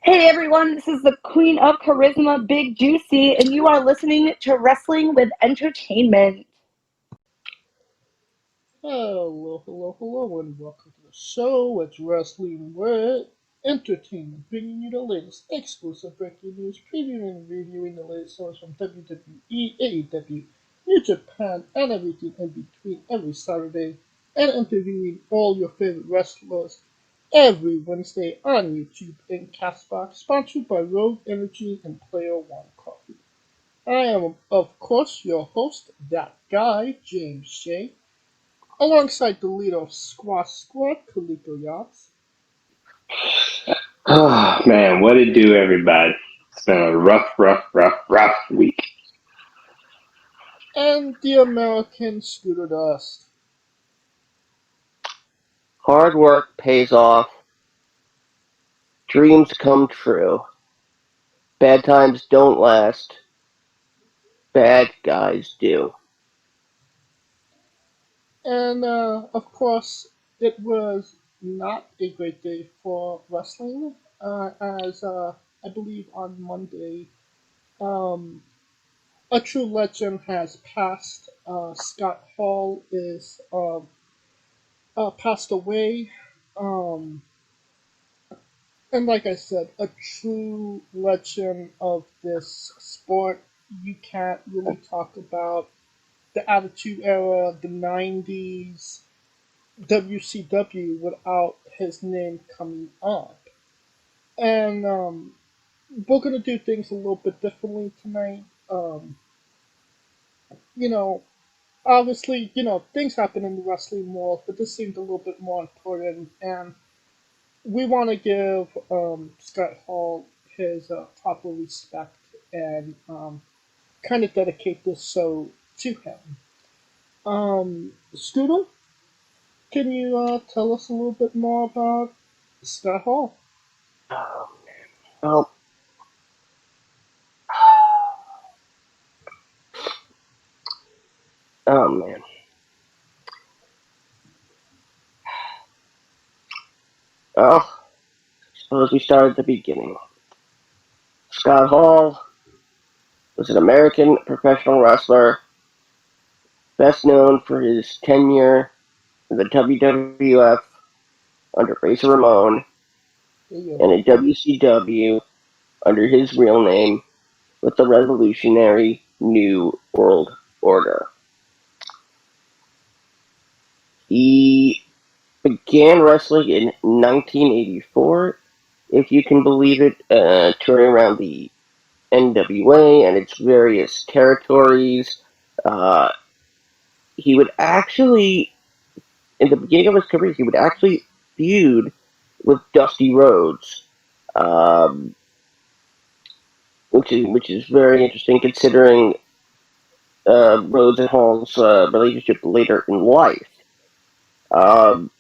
Hey everyone, this is the Queen of Charisma, Big Juicy, and you are listening to Wrestling with Entertainment. Hello, and welcome to the show. It's Wrestling with Entertainment, bringing you the latest exclusive breaking news, previewing and reviewing the latest stories from WWE, AEW, New Japan, and everything in between every Saturday, and interviewing all your favorite wrestlers every Wednesday on YouTube and Castbox, sponsored by Rogue Energy and Player One Coffee. I am, of course, your host, that guy, James Shea, alongside the leader of Squash Squad, Kaliko Yachts, Oh man, what it do, everybody? It's been a rough week. and the American Scooter Dust. Hard work pays off. Dreams come true. Bad times don't last. Bad guys do. And of course, it was not a great day for wrestling, as I believe on Monday, um, a true legend has passed. Scott Hall is passed away. Um, And like I said, a true legend of this sport. You can't really talk about the Attitude Era, the 90s, WCW without his name coming up. And we're going to do things a little bit differently tonight. You know, obviously, things happen in the wrestling world, but this seemed a little bit more important. And we want to give Scott Hall his proper respect and kind of dedicate this show to him. Scooter, can you tell us a little bit more about Scott Hall? Well, oh man. Well, suppose we start at the beginning. Scott Hall was an American professional wrestler, best known for his tenure in the WWF under Razer Ramon There you and in WCW under his real name with the Revolutionary New World Order. He began wrestling in 1984, if you can believe it, touring around the NWA and its various territories. Uh, he would actually, in the beginning of his career, he would actually feud with Dusty Rhodes, um, which is very interesting considering Rhodes and Hall's relationship later in life. Um,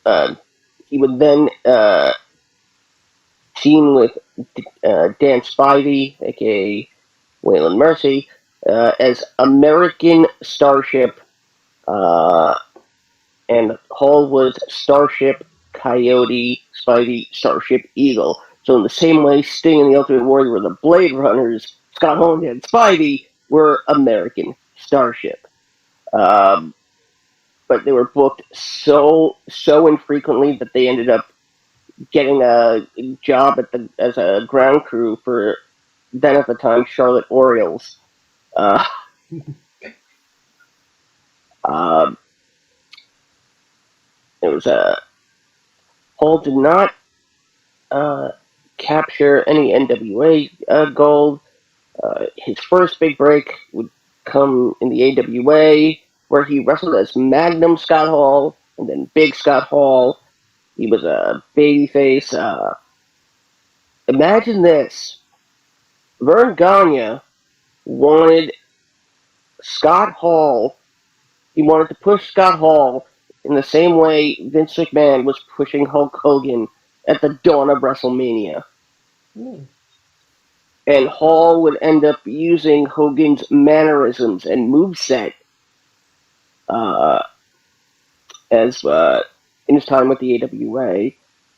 uh, he would then team with Dan Spivey, aka Waylon Mercy, as American Starship, uh, and Hall was Starship Coyote, Spivey Starship Eagle. So in the same way Sting and the Ultimate Warrior were the Blade Runners, Scott Hall and Spivey were American Starship. Um, but they were booked so infrequently that they ended up getting a job as a ground crew for then at the time Charlotte Orioles. Uh, um, it was Hall did not uh, capture any NWA gold. His first big break would come in the AWA, where he wrestled as Magnum Scott Hall and then Big Scott Hall. He was a babyface. Imagine this: Vern Gagne wanted Scott Hall. He wanted to push Scott Hall in the same way Vince McMahon was pushing Hulk Hogan at the dawn of WrestleMania. go. And Hall would end up using Hogan's mannerisms and moveset uh, as in his time with the AWA.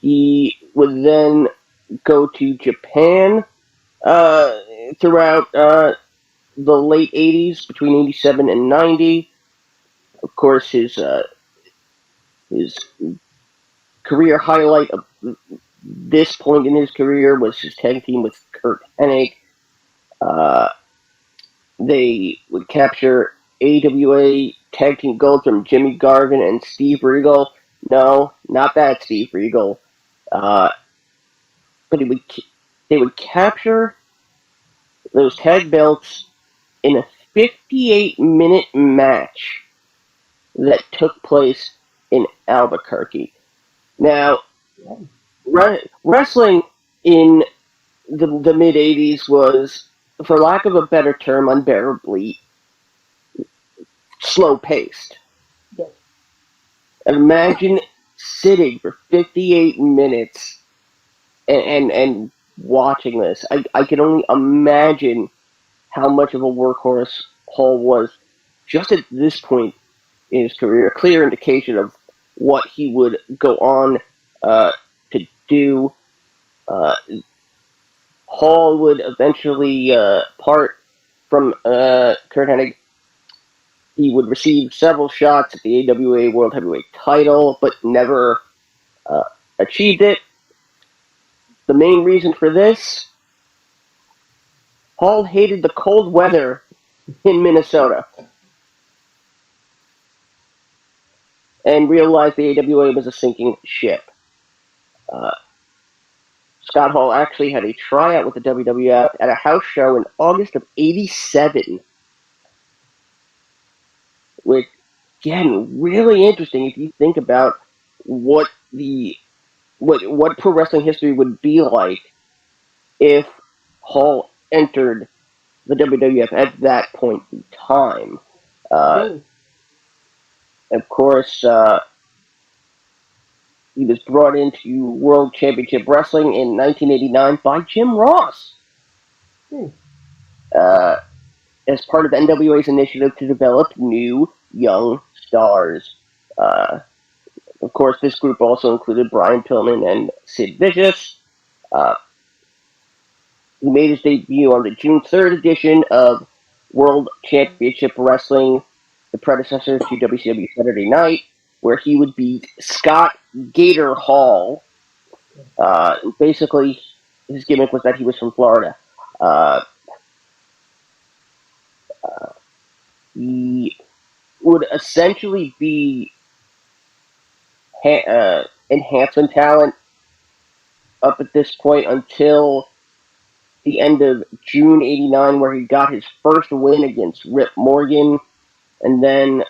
He would then go to Japan throughout the late 80s, between 87 and 90. Of course, his career highlight of this point in his career was his tag team with Kurt Hennig. They would capture AWA Tag Team Gold from Jimmy Garvin and Steve Regal. No, not that Steve Regal. But they would capture those tag belts in a 58-minute match that took place in Albuquerque. Now, wrestling in the mid 80s was, for lack of a better term, unbearably slow paced. Yes. And imagine sitting for 58 minutes and watching this. I can only imagine how much of a workhorse Hall was just at this point in his career. A clear indication of what he would go on to do. Hall would eventually part from Kurt Hennig. He would receive several shots at the AWA World Heavyweight title, but never achieved it. The main reason for this, Hall hated the cold weather in Minnesota and realized the AWA was a sinking ship. Scott Hall actually had a tryout with the WWF at a house show in August of '87, which, again, really interesting if you think about what pro wrestling history would be like if Hall entered the WWF at that point in time. Of course, he was brought into World Championship Wrestling in 1989 by Jim Ross. As part of NWA's initiative to develop new young stars. Of course, this group also included Brian Pillman and Sid Vicious. He made his debut on the June 3rd edition of World Championship Wrestling, the predecessor to WCW Saturday Night, where he would beat Scott Gator Hall. Basically, his gimmick was that he was from Florida. He would essentially be enhancement talent up at this point until the end of June '89, where he got his first win against Rip Morgan, and then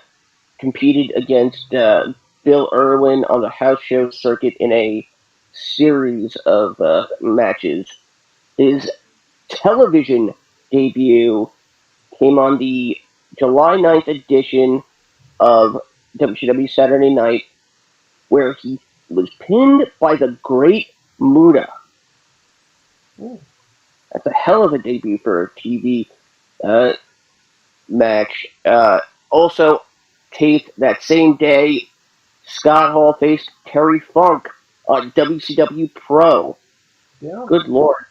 competed against Bill Irwin on the house show circuit in a series of matches. His television debut came on the July 9th edition of WCW Saturday Night, where he was pinned by the Great Muta. That's a hell of a debut for a TV match. Also, taped that same day, Scott Hall faced Terry Funk on WCW Pro. Yeah. Good Lord.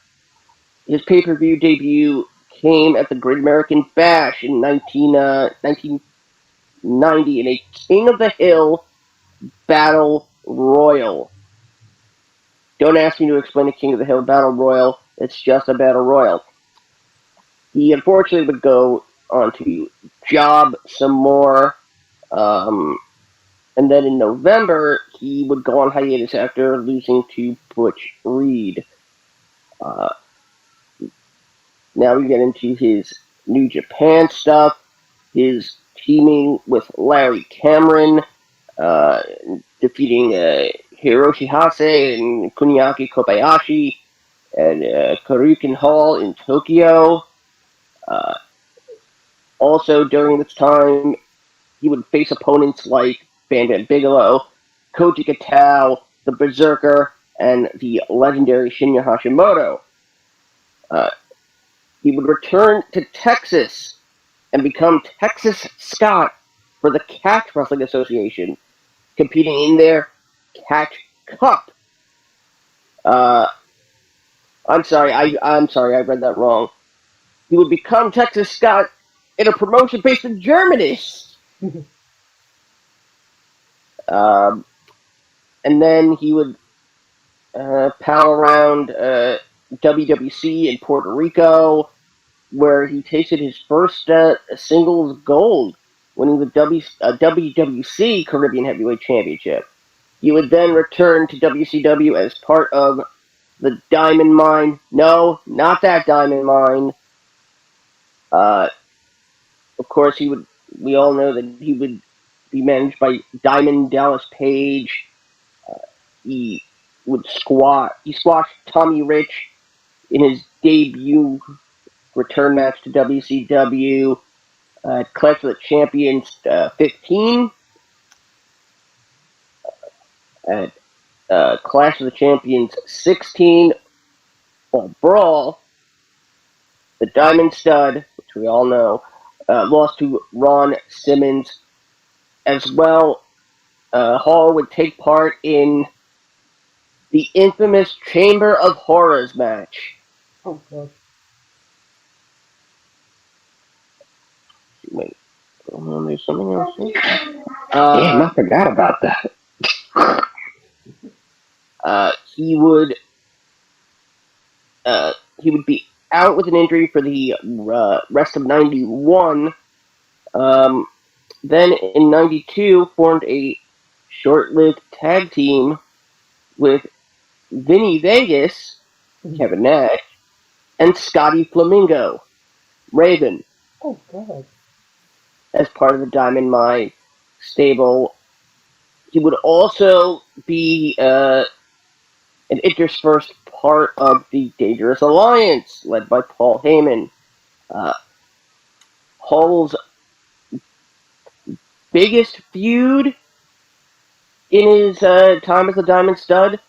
His pay-per-view debut came at the Great American Bash in 1990 in a King of the Hill Battle Royal. Don't ask me to explain a King of the Hill Battle Royal. It's just a Battle Royal. He unfortunately would go on to job some more. And then in November, he would go on hiatus after losing to Butch Reed. Now we get into his New Japan stuff, his teaming with Larry Cameron, defeating Hiroshi Hase and Kuniaki Kobayashi at Korakuen Hall in Tokyo. Also, during this time, he would face opponents like Bam Bam Bigelow, Koji Katao, the Berserker, and the legendary Shinya Hashimoto. He would return to Texas and become Texas Scott for the Catch Wrestling Association, competing in their Catch Cup. I'm sorry, I'm sorry, I read that wrong. He would become Texas Scott in a promotion based in Germany. Um, and then he would pal around WWC in Puerto Rico, where he tasted his first singles gold, winning the WWC Caribbean Heavyweight Championship. He would then return to WCW as part of the Diamond Mine. No, not that Diamond Mine. Of course, he would. We all know that he would be managed by Diamond Dallas Page. He would He squashed Tommy Rich in his debut return match to WCW. Clash of the Champions 15. At Clash of the Champions 16. Brawl. The Diamond Stud, which we all know, lost to Ron Simmons. As well, Hall would take part in the infamous Chamber of Horrors match. Oh god. Wait, there's something else here? Damn, I forgot about that. He would be out with an injury for the rest of '91. Then in '92, formed a short-lived tag team with Vinny Vegas, Kevin Nash, and Scotty Flamingo, Raven, Oh god. as part of the Diamond Mine stable. He would also be an interspersed part of the Dangerous Alliance, led by Paul Heyman. Hall's biggest feud in his time as a Diamond Stud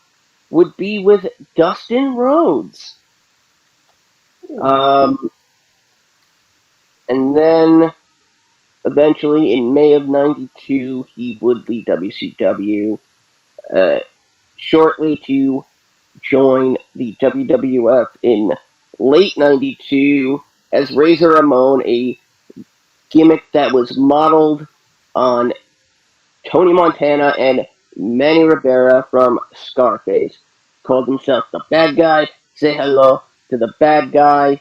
would be with Dustin Rhodes. And then eventually in May of '92, he would leave WCW shortly to join the WWF in late '92 as Razer Ramon, a gimmick that was modeled on Tony Montana and Manny Rivera from Scarface. Called himself the bad guy. Say hello to the bad guy.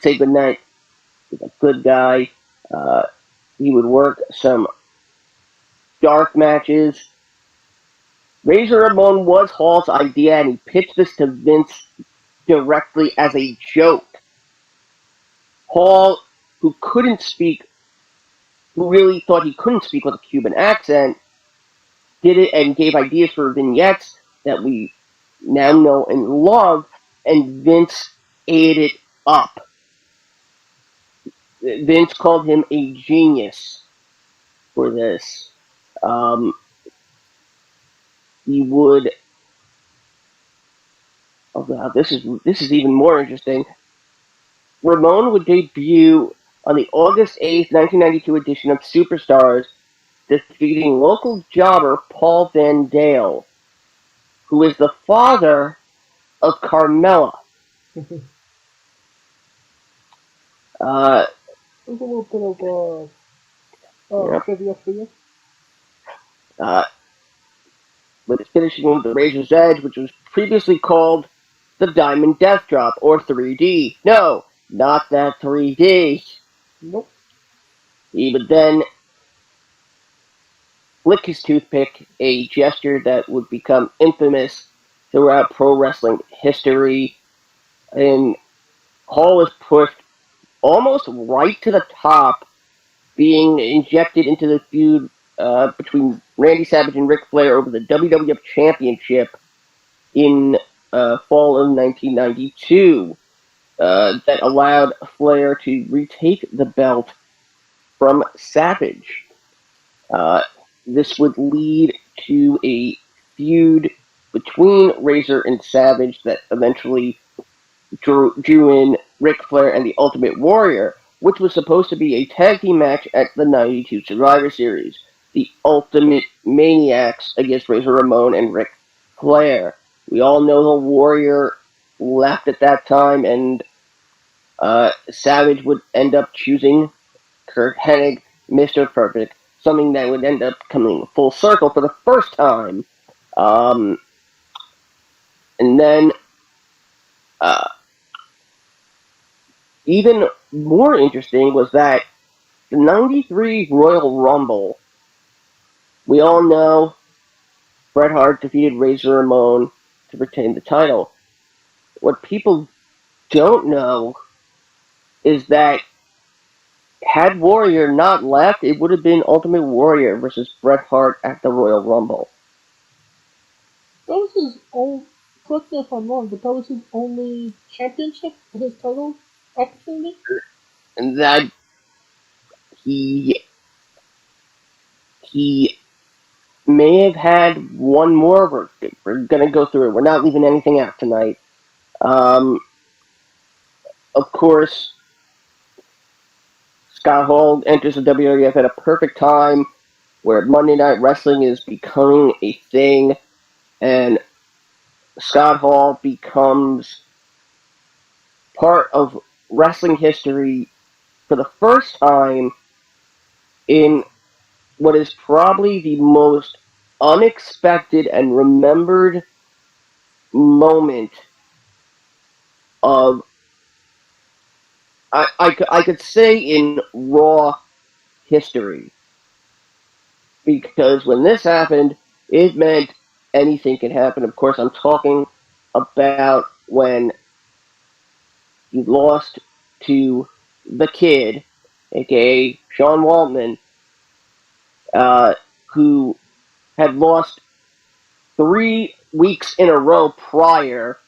Say goodnight to the good guy. He would work some dark matches. Razor Ramon was Hall's idea, and he pitched this to Vince directly as a joke. Hall, who really thought he couldn't speak with a Cuban accent, did it and gave ideas for vignettes that we now know and love, and Vince ate it up. Vince called him a genius for this. He would. Oh god, this is even more interesting. Ramon would debut on the August 8th, 1992 edition of Superstars, defeating local jobber Paul Van Dale, who is the father of Carmella. There's a little bit of trivia for you. With finishing with the Razor's Edge, which was previously called the Diamond Death Drop, or 3D. No, not that 3D. Nope. He would then flick his toothpick, a gesture that would become infamous throughout pro wrestling history. And Hall was pushed almost right to the top, being injected into the feud between Randy Savage and Ric Flair over the WWF Championship in fall of 1992. That allowed Flair to retake the belt from Savage. This would lead to a feud between Razor and Savage that eventually drew in Ric Flair and the Ultimate Warrior, which was supposed to be a tag team match at the '92 Survivor Series. The Ultimate Maniacs against Razor Ramon and Ric Flair. We all know the Warrior left at that time, and Savage would end up choosing Kurt Hennig, Mr. Perfect, something that would end up coming full circle for the first time. And then, uh, even more interesting was that the 93 Royal Rumble, we all know Bret Hart defeated Razor Ramon to retain the title. What people don't know is that had Warrior not left, it would have been Ultimate Warrior versus Bret Hart at the Royal Rumble. That was his own. Correct me if I'm wrong, but that was his only championship, his title opportunity. And that he may have had one more. We're gonna go through it. We're not leaving anything out tonight. Um, of course, Scott Hall enters the WWF at a perfect time where Monday Night Wrestling is becoming a thing, and Scott Hall becomes part of wrestling history for the first time in what is probably the most unexpected and remembered moment of, I could say, in Raw history. Because when this happened, it meant anything can happen. Of course, I'm talking about when he lost to the Kid, aka Sean Waltman, who had lost 3 weeks in a row prior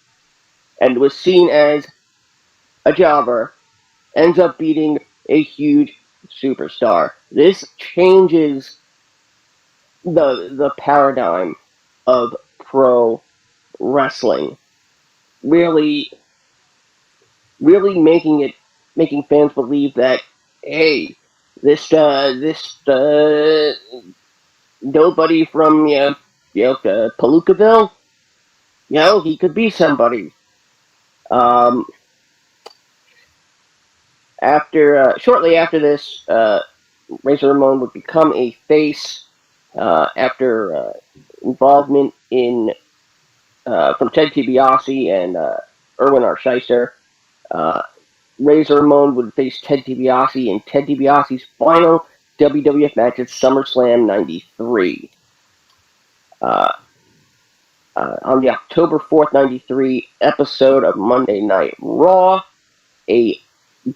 and was seen as a jobber, ends up beating a huge superstar. This changes the paradigm of pro wrestling. Really, really making fans believe that, hey, this nobody from Palookaville, he could be somebody. Um, Shortly after this, Razor Ramon would become a face after involvement in from Ted DiBiase and Erwin R. Scheister. Uh, Razor Ramon would face Ted DiBiase in Ted DiBiase's final WWF match at SummerSlam '93. On the October 4th, '93 episode of Monday Night Raw, a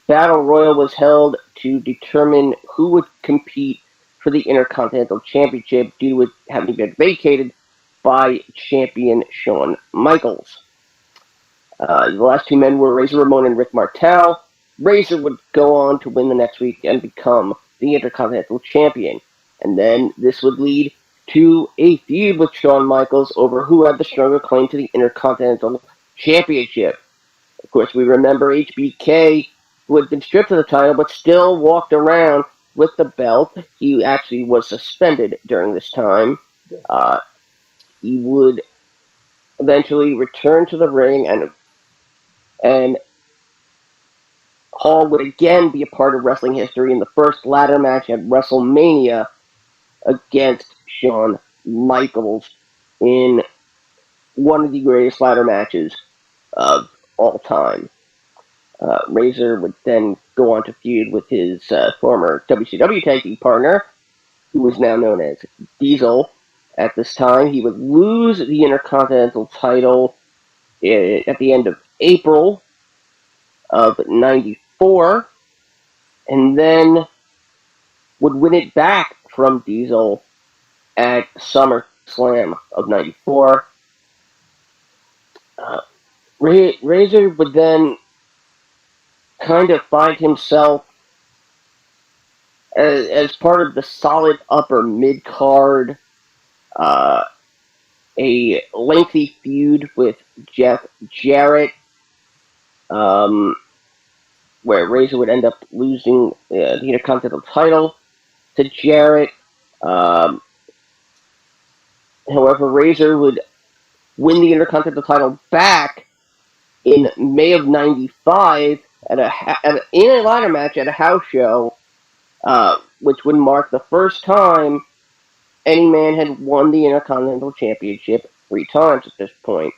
battle royal was held to determine who would compete for the Intercontinental Championship due to it having been vacated by champion Shawn Michaels. The last two men were Razor Ramon and Rick Martel. Razor would go on to win the next week and become the Intercontinental Champion. And then this would lead to a feud with Shawn Michaels over who had the stronger claim to the Intercontinental Championship. Of course, we remember HBK, who had been stripped of the title but still walked around with the belt. He actually was suspended during this time. He would eventually return to the ring, and Hall would again be a part of wrestling history in the first ladder match at WrestleMania against Shawn Michaels in one of the greatest ladder matches of all time. Razor would then go on to feud with his former WCW tag team partner, who was now known as Diesel. At this time, he would lose the Intercontinental title at the end of April of '94, and then would win it back from Diesel at SummerSlam of '94. Razor would then kind of find himself as part of the solid upper mid card, a lengthy feud with Jeff Jarrett, where Razor would end up losing the Intercontinental title to Jarrett. However, Razor would win the Intercontinental title back in May of '95 in a ladder match at a house show, which would mark the first time any man had won the Intercontinental Championship 3 times at this point.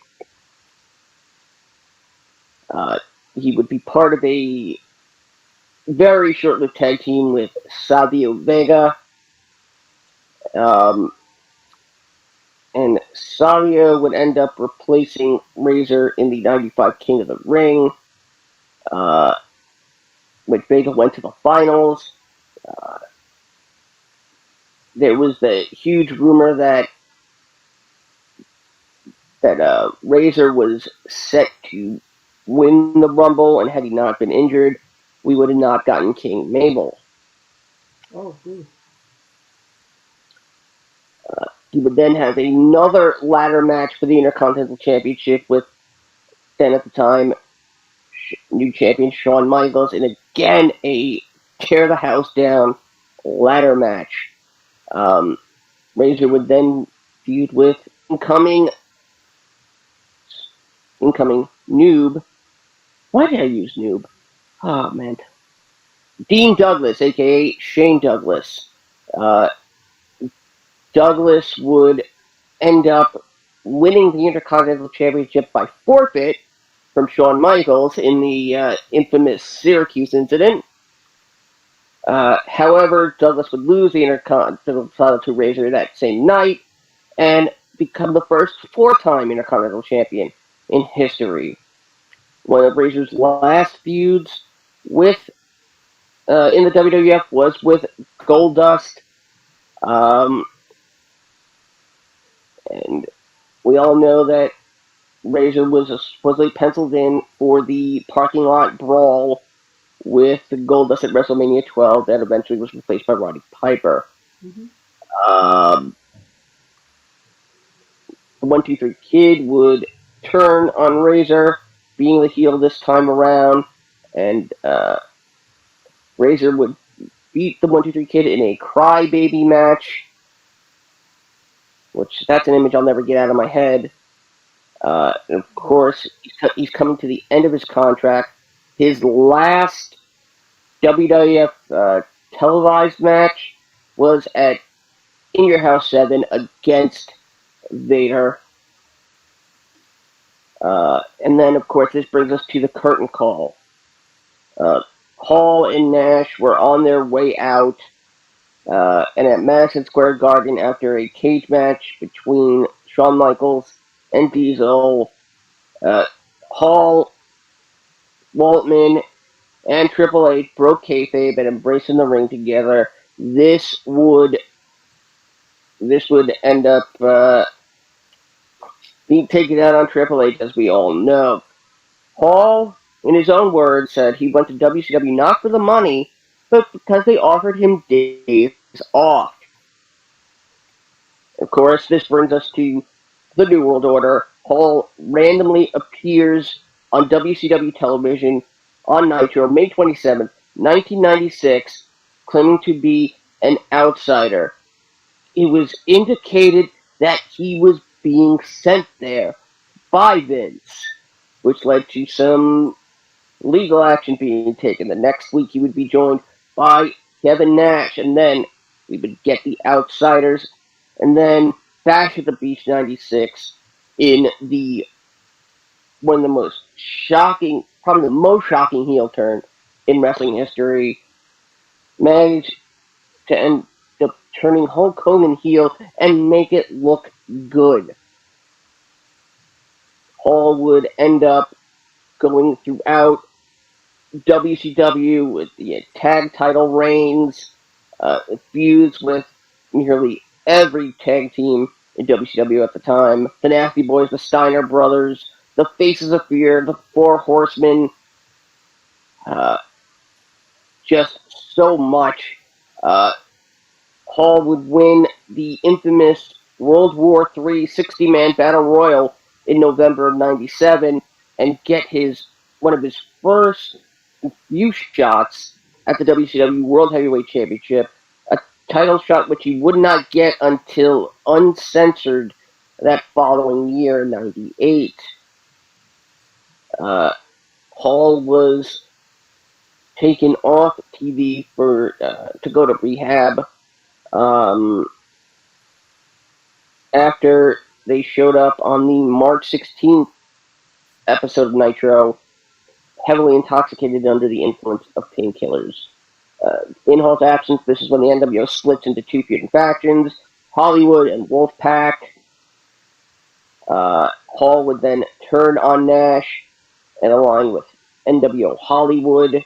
He would be part of a very short-lived tag team with Savio Vega. And Savio would end up replacing Razer in the '95 King of the Ring, which Vega went to the finals. There was the huge rumor that Razer was set to win the Rumble, and had he not been injured, we would have not gotten King Mabel. Oh, good. He would then have another ladder match for the Intercontinental Championship with, then at the time, new champion Shawn Michaels, and again a tear the house down ladder match. Razor would then feud with incoming noob. Why did I use noob? Oh man, Dean Douglas, aka Shane Douglas. Douglas would end up winning the Intercontinental Championship by forfeit from Shawn Michaels in the infamous Syracuse incident. However, Douglas would lose the Intercontinental title to Razor that same night and become the first 4-time Intercontinental Champion in history. One of Razor's last feuds with in the WWF was with Goldust. And we all know that Razor was supposedly penciled in for the parking lot brawl with Goldust at WrestleMania 12 that eventually was replaced by Roddy Piper. Mm-hmm. The 1-2-3 Kid would turn on Razor, being the heel this time around, and Razor would beat the 1-2-3 Kid in a crybaby match, which that's an image I'll never get out of my head. And of course, he's coming to the end of his contract. His last WWF televised match was at In Your House 7 against Vader. And then, of course, this brings us to the curtain call. Hall and Nash were on their way out, and at Madison Square Garden, after a cage match between Shawn Michaels and Diesel, Hall, Waltman, and Triple H broke kayfabe and embraced in the ring together. This would end up being taken out on Triple H, as we all know. Hall, in his own words, said he went to WCW not for the money, but because they offered him days off. Of course, this brings us to the New World Order. Hall randomly appears on WCW television on Nitro, May 27th, 1996, claiming to be an outsider. It was indicated that he was being sent there by Vince, which led to some legal action being taken. The next week he would be joined by Kevin Nash, and then we would get the Outsiders, and then Bash at the Beach 96 in the one of the most shocking, probably the most shocking heel turn in wrestling history. Managed to end up turning Hulk Hogan heel and make it look good. Hall would end up going throughout WCW with the tag title reigns, feuds with nearly every tag team in WCW at the time. The Nasty Boys, the Steiner Brothers, the Faces of Fear, the Four Horsemen, just so much. Hall would win the infamous World War III 60-man Battle Royal in November of '97 and get one of his first few shots at the WCW World Heavyweight Championship, a title shot which he would not get until uncensored that following year, 98, Hall was taken off TV to go to rehab after they showed up on the March 16th episode of Nitro, heavily intoxicated under the influence of painkillers. In Hall's absence, this is when the NWO splits into two feuding factions, Hollywood and Wolfpack. Hall would then turn on Nash and align with NWO Hollywood.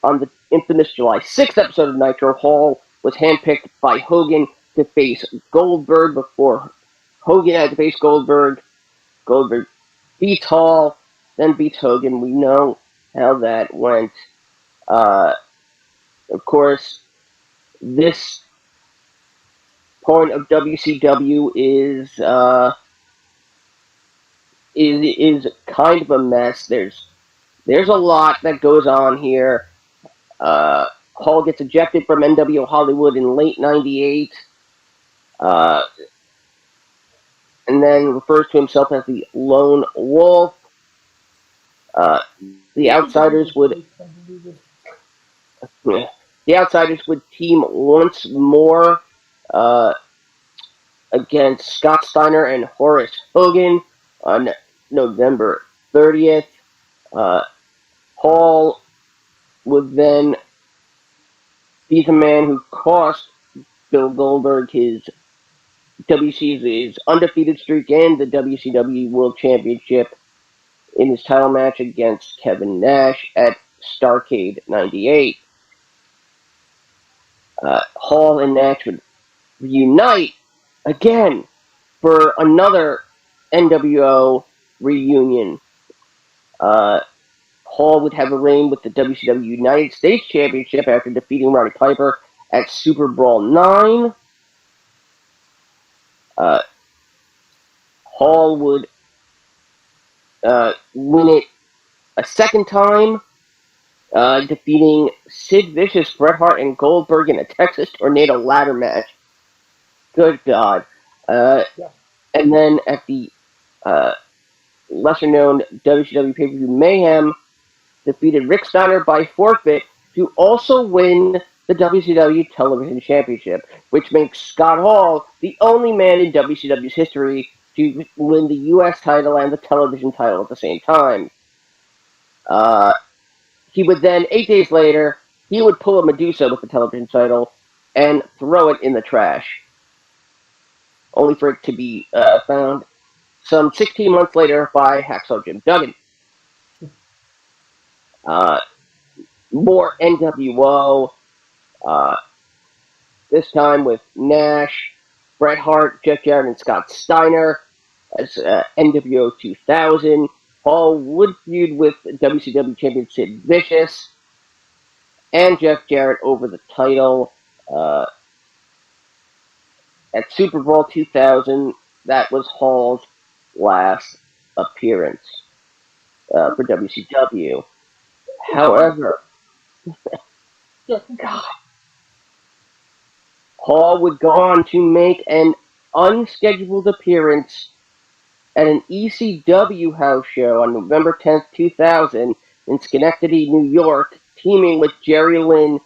On the infamous July 6th episode of Nitro, Hall was handpicked by Hogan to face Goldberg before Hogan had to face Goldberg. Goldberg beats Hall, then beats Hogan. We know how that went. Of course, this point of WCW is kind of a mess. There's a lot that goes on here. Hall gets ejected from NWO Hollywood in late '98, and then refers to himself as the Lone Wolf. The Outsiders would team once more against Scott Steiner and Horace Hogan on November 30th. Hall would then be the man who cost Bill Goldberg his undefeated streak and the WCW World Championship in his title match against Kevin Nash at Starrcade '98. Hall and Nash would reunite again for another NWO reunion. Hall would have a reign with the WCW United States Championship after defeating Roddy Piper at Super Brawl 9. Hall would win it a second time, defeating Sid Vicious, Bret Hart, and Goldberg in a Texas Tornado ladder match. Good God. And then at the lesser-known WCW pay-per-view Mayhem, defeated Rick Steiner by forfeit to also win the WCW Television Championship, which makes Scott Hall the only man in WCW's history to win the U.S. title and the television title at the same time. He would then, 8 days later, he would pull a Medusa with the television title and throw it in the trash, only for it to be found some 16 months later by Hacksaw Jim Duggan. More NWO, this time with Nash, Bret Hart, Jeff Jarrett, and Scott Steiner as NWO 2000. Hall would feud with WCW champion Sid Vicious and Jeff Jarrett over the title. At Super Bowl 2000, that was Hall's last appearance for WCW. However, God, Hall would go on to make an unscheduled appearance at an ECW house show on November 10th, 2000 in Schenectady, New York, teaming with Jerry Lynn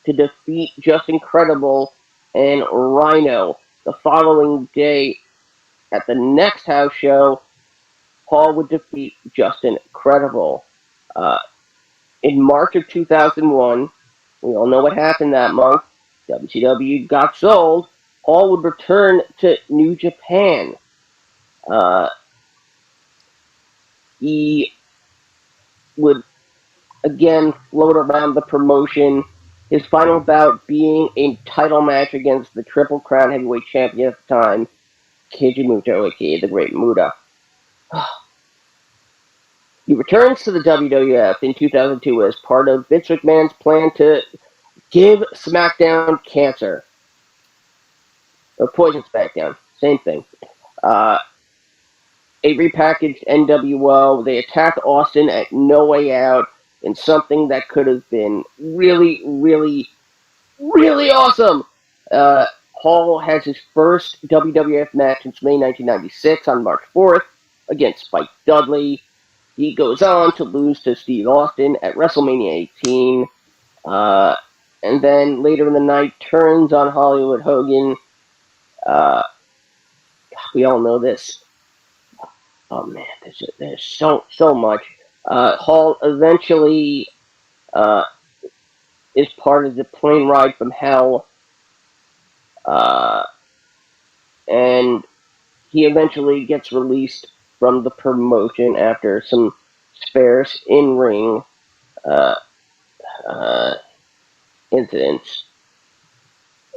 to defeat Just Incredible and Rhino. The following day, at the next house show, Hall would defeat Justin Incredible. In March of 2001, we all know what happened that month. WCW got sold. Hall would return to New Japan. He would again float around the promotion. His final bout being a title match against the Triple Crown Heavyweight Champion at the time, Keiji Muto, aka the Great Muta. He returns to the WWF in 2002 as part of Vince McMahon's plan to give SmackDown cancer. Or poison SmackDown, same thing. A repackaged NWO. They attacked Austin at No Way Out in something that could have been really, really, really awesome. Hall has his first WWF match since May 1996 on March 4th against Spike Dudley. He goes on to lose to Steve Austin at WrestleMania 18. And then later in the night turns on Hollywood Hogan. We all know this. Oh man, there's so much. Hall eventually is part of the plane ride from hell, and he eventually gets released from the promotion after some sparse in-ring incidents.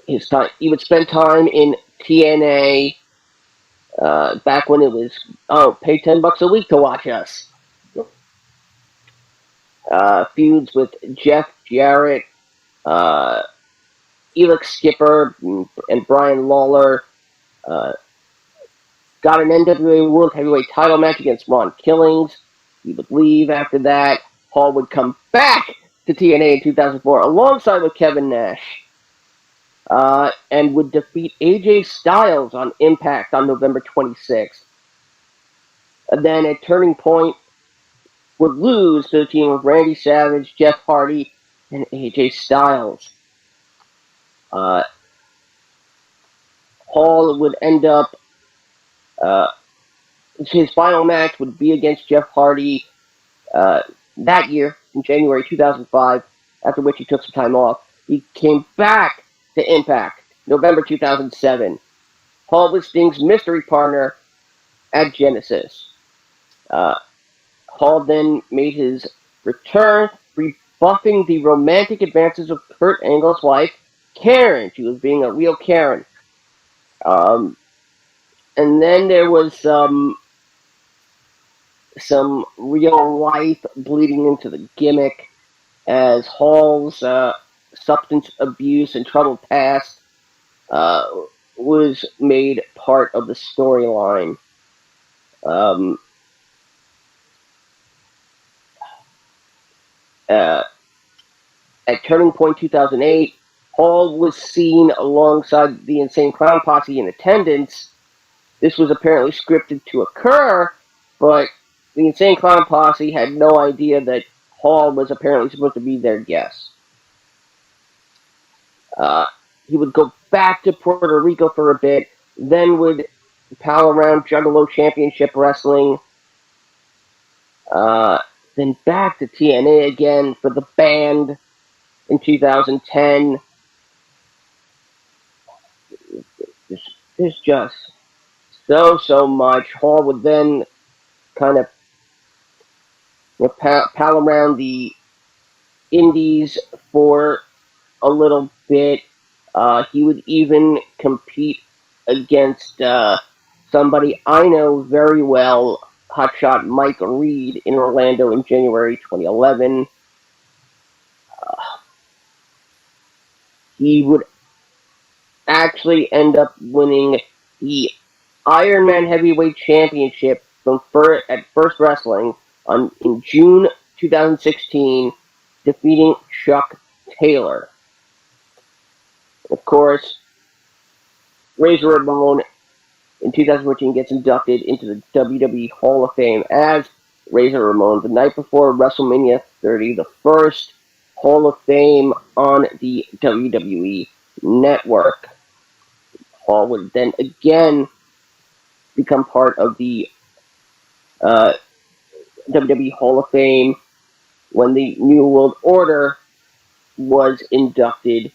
He would spend time in TNA back when it was pay $10 a week to watch us. Feuds with Jeff Jarrett, Elix Skipper, and Brian Lawler. Got an NWA World Heavyweight title match against Ron Killings. He would leave after that. Hall would come back to TNA in 2004 alongside with Kevin Nash. And would defeat AJ Styles on Impact on November 26th. And then at Turning Point, would lose to the team of Randy Savage, Jeff Hardy, and AJ Styles. Hall would end up, his final match would be against Jeff Hardy that year, in January 2005, after which he took some time off. He came back to Impact, November 2007. Hall was Sting's mystery partner at Genesis. Hall then made his return, rebuffing the romantic advances of Kurt Angle's wife, Karen. She was being a real Karen. And then there was some real life bleeding into the gimmick as Hall's substance abuse and troubled past was made part of the storyline. At Turning Point 2008, Hall was seen alongside the Insane Clown Posse in attendance. This was apparently scripted to occur, but the Insane Clown Posse had no idea that Hall was apparently supposed to be their guest. He would go back to Puerto Rico for a bit, then would pal around Juggalo Championship Wrestling, then back to TNA again for the band in 2010. There's just so much. Hall would then kind of pal around the indies for a little bit. He would even compete against somebody I know very well, hotshot Mike Reed, in Orlando in January 2011. He would actually end up winning the Iron Man Heavyweight Championship at First Wrestling in June 2016, defeating Chuck Taylor. Of course, Razer Ramon in 2014 gets inducted into the WWE Hall of Fame as Razer Ramon the night before WrestleMania 30, the first Hall of Fame on the WWE Network. Hall would then again become part of the WWE Hall of Fame when the New World Order was inducted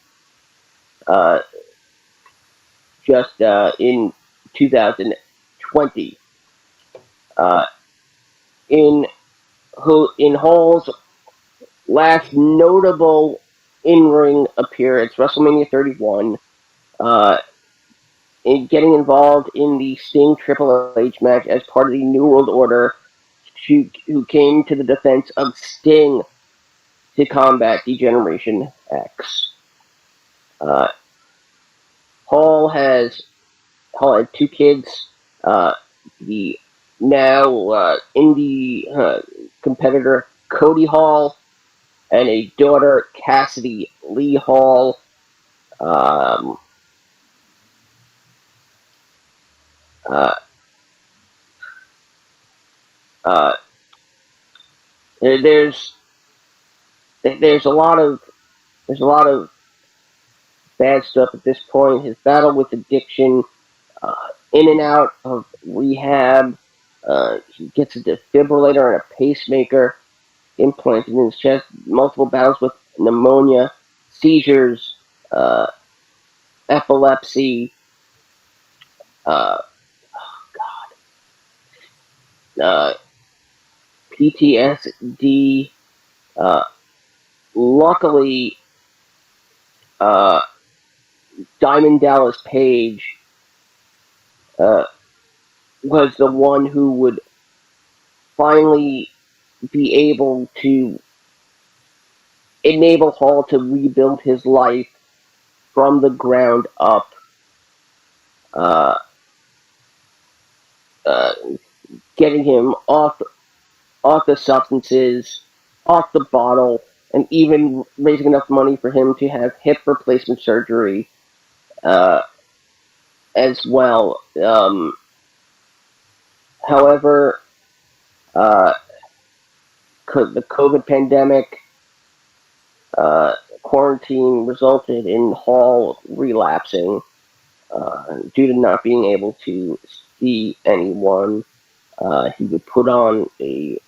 just in 2020. In Hall's last notable in-ring appearance, WrestleMania 31, in getting involved in the Sting Triple H match as part of the New World Order, who came to the defense of Sting to combat Degeneration X. Hall had 2 kids. The now indie competitor Cody Hall, and a daughter, Cassidy Lee Hall. Uh, uh, there's there's a lot of bad stuff at this point. His battle with addiction, in and out of rehab. He gets a defibrillator and a pacemaker implanted in his chest. Multiple battles with pneumonia, seizures, uh, epilepsy, uh, uh, PTSD. Uh, Luckily, uh, Diamond Dallas Page uh, was the one who would finally be able to enable Hall to rebuild his life from the ground up. Uh, uh, Getting him off the substances, off the bottle, and even raising enough money for him to have hip replacement surgery uh, as well. However, uh, the COVID pandemic quarantine resulted in Hall relapsing due to not being able to see anyone. He would put on a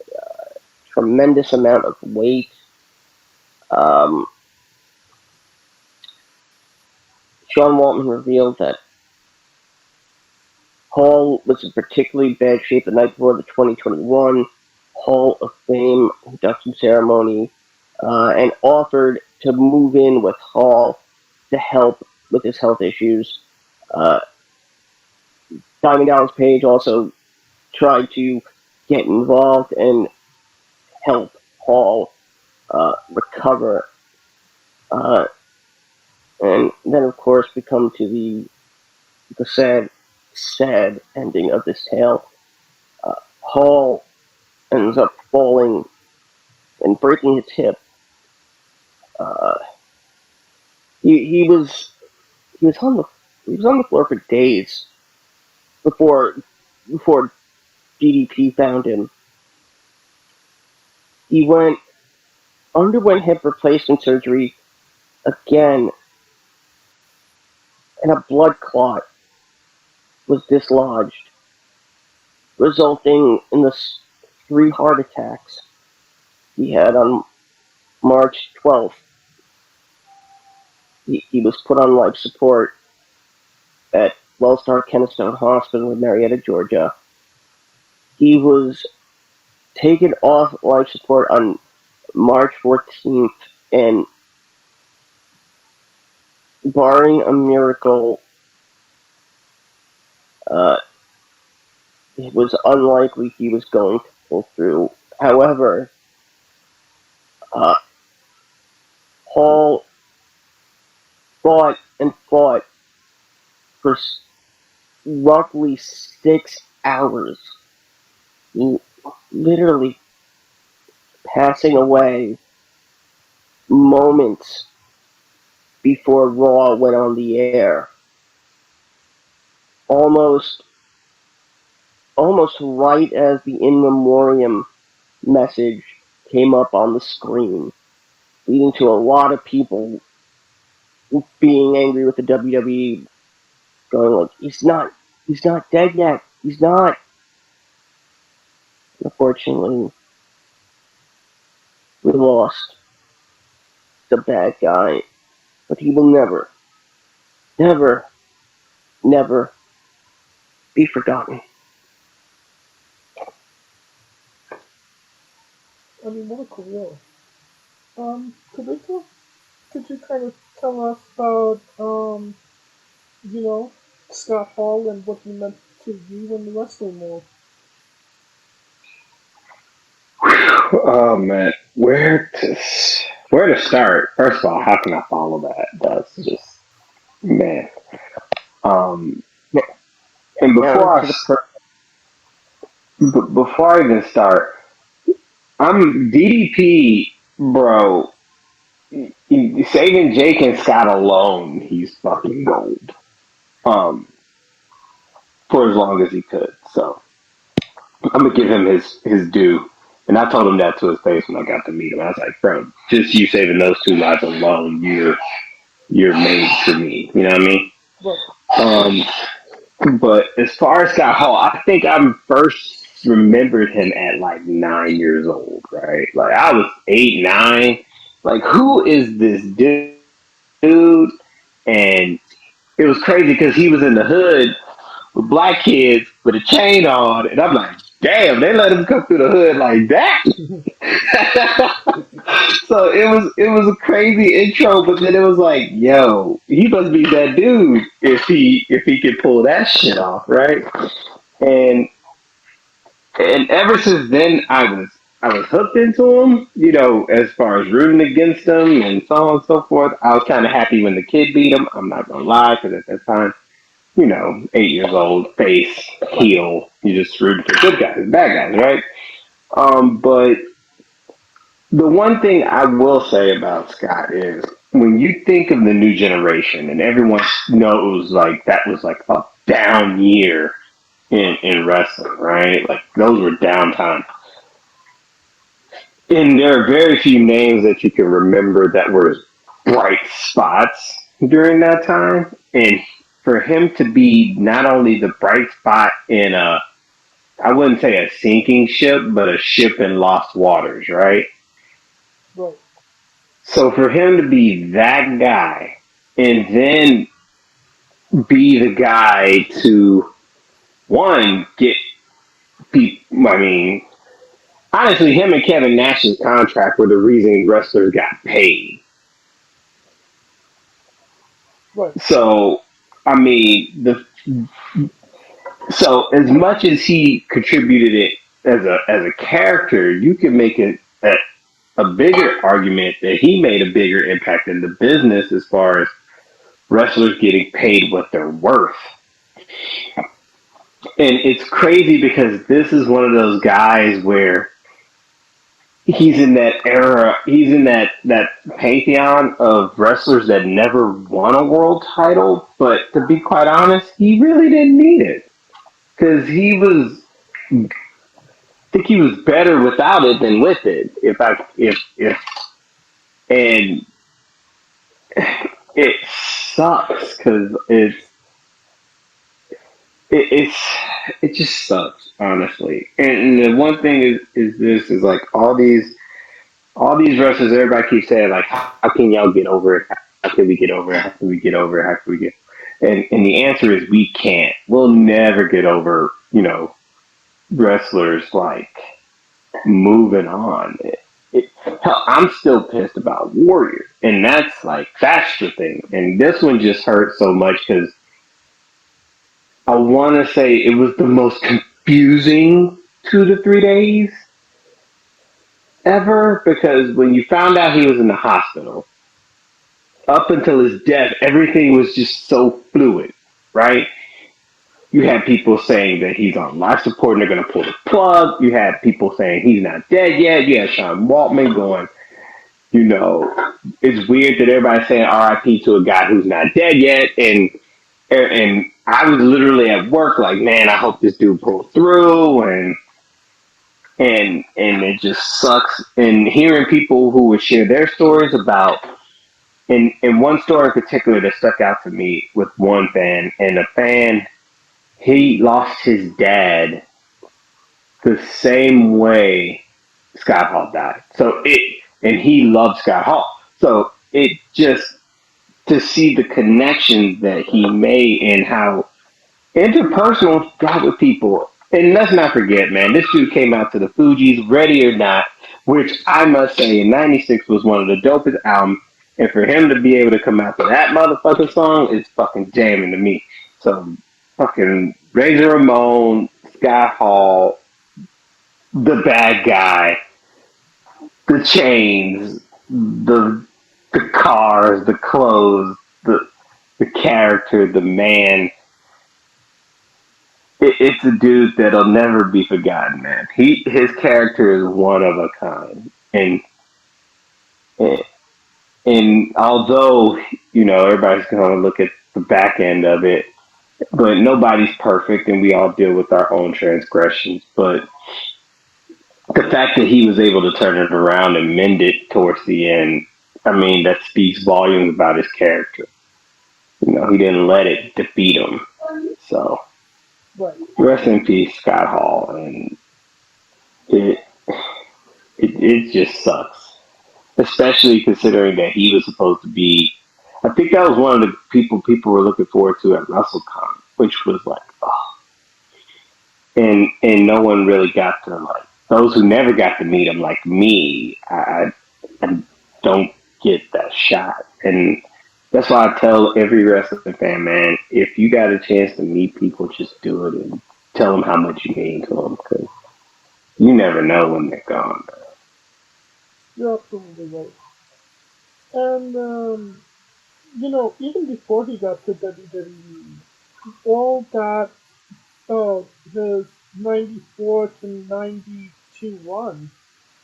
tremendous amount of weight. Um, Sean Waltman revealed that Hall was in particularly bad shape the night before the 2021 Hall of Fame induction ceremony and offered to move in with Hall to help with his health issues. Uh, Diamond Dallas Page also tried to get involved and help Hall recover. Uh, and then, of course, we come to the sad ending of this tale. Hall ends up falling and breaking his hip. Uh, he was he was on the he was on the floor for days before DDP found him. He underwent hip replacement surgery again, and a blood clot was dislodged, resulting in the 3 heart attacks he had on March 12th. He was put on life support at Wellstar Kennestone Hospital in Marietta, Georgia. He was taken off life support on March 14th, and barring a miracle, uh, it was unlikely he was going to pull through. However, uh, Hall fought and fought for roughly 6 hours, literally passing away moments before Raw went on the air. Almost right as the in memoriam message came up on the screen, leading to a lot of people being angry with the WWE, going like, he's not dead yet. He's not. Unfortunately, we lost the bad guy, but he will never, never, never be forgotten. I mean, what a career. Could you kind of tell us about, Scott Hall and what he meant to you in the wrestling world? Oh man, where to start? First of all, how can I follow that? That's just man. Um, and Now to the before I even start, I'm DDP, bro. Saving Jake and Scott alone, he's fucking gold. Um, for as long as he could. So I'm gonna give him his due. And I told him that to his face when I got to meet him. I was like, bro, just you saving those two lives alone, you're made for me. You know what I mean? Right. But as far as Scott Hall, I think I first remembered him at like 9 years old, right? Like I was 8, 9. Like who is this dude? And it was crazy because he was in the hood with black kids with a chain on, and I'm like, damn, they let him come through the hood like that. So it was a crazy intro, but then it was like, yo, he must be that dude if he could pull that shit off, right? And and ever since then, I was hooked into him. As far as rooting against him and so on and so forth. I was kind of happy when the kid beat him. I'm not gonna lie, because at that time, 8 years old, face, Right. heel, you just rooting for good guys, bad guys, right? But the one thing I will say about Scott is when you think of the new generation, and everyone knows like that was like a down year in wrestling, right? Like those were downtime. And there are very few names that you can remember that were bright spots during that time. And for him to be not only the bright spot in I wouldn't say a sinking ship, but a ship in lost waters, right? Right. So for him to be that guy and then be the guy to one get people, I mean, honestly, him and Kevin Nash's contract were the reason wrestlers got paid. Right. So, I mean, so as much as he contributed it as a character, you can make a bigger argument that he made a bigger impact in the business as far as wrestlers getting paid what they're worth. And it's crazy because this is one of those guys where he's in that era, he's in that pantheon of wrestlers that never won a world title. But to be quite honest, he really didn't need it because I think he was better without it than with it. If and it sucks because it's it just sucks honestly. And the one thing is this is like all these wrestlers, everybody keeps saying like, how can y'all get over it? How can we get over it? How can we get over it? How can we get? And the answer is we can't. We'll never get over wrestlers like moving on. Hell, I'm still pissed about Warrior, and that's the thing. And this one just hurt so much because I want to say it was the most confusing 2 to 3 days ever because when you found out he was in the hospital, up until his death, everything was just so fluid, right? You had people saying that he's on life support and they're going to pull the plug. You had people saying he's not dead yet. You had Sean Waltman going, it's weird that everybody's saying RIP to a guy who's not dead yet. And I was literally at work like, man, I hope this dude pulls through. And it just sucks. And hearing people who would share their stories about, and one story in particular that stuck out to me with one fan, and the fan, he lost his dad the same way Scott Hall died. And he loved Scott Hall. So it just, to see the connections that he made and how interpersonal he got with people. And let's not forget, man, this dude came out to the Fugees, Ready or Not, which I must say in '96 was one of the dopest albums. And for him to be able to come out to that motherfucking song is fucking jamming to me. So fucking Razer Ramon, Scott Hall, the bad guy, the chains, the cars, the clothes, the character, the man. It's a dude that'll never be forgotten, man. His character is one of a kind, and and although everybody's gonna look at the back end of it, But nobody's perfect, and we all deal with our own transgressions. But the fact that he was able to turn it around and mend it towards the end, I mean, that speaks volumes about his character. You know, he didn't let it defeat him. So, Right. rest in peace, Scott Hall. And it, it just sucks, especially considering that he was supposed to be. I think that was one of the people were looking forward to at WrestleCon, which was like, oh, and no one really got to like those who never got to meet him, like me. I don't get that shot, and that's why I tell every wrestling fan, man, if you got a chance to meet people, just do it and tell them how much you mean to them, because you never know when they're gone. You're absolutely right. And even before he got to WWE, all that his '94 to '92 run.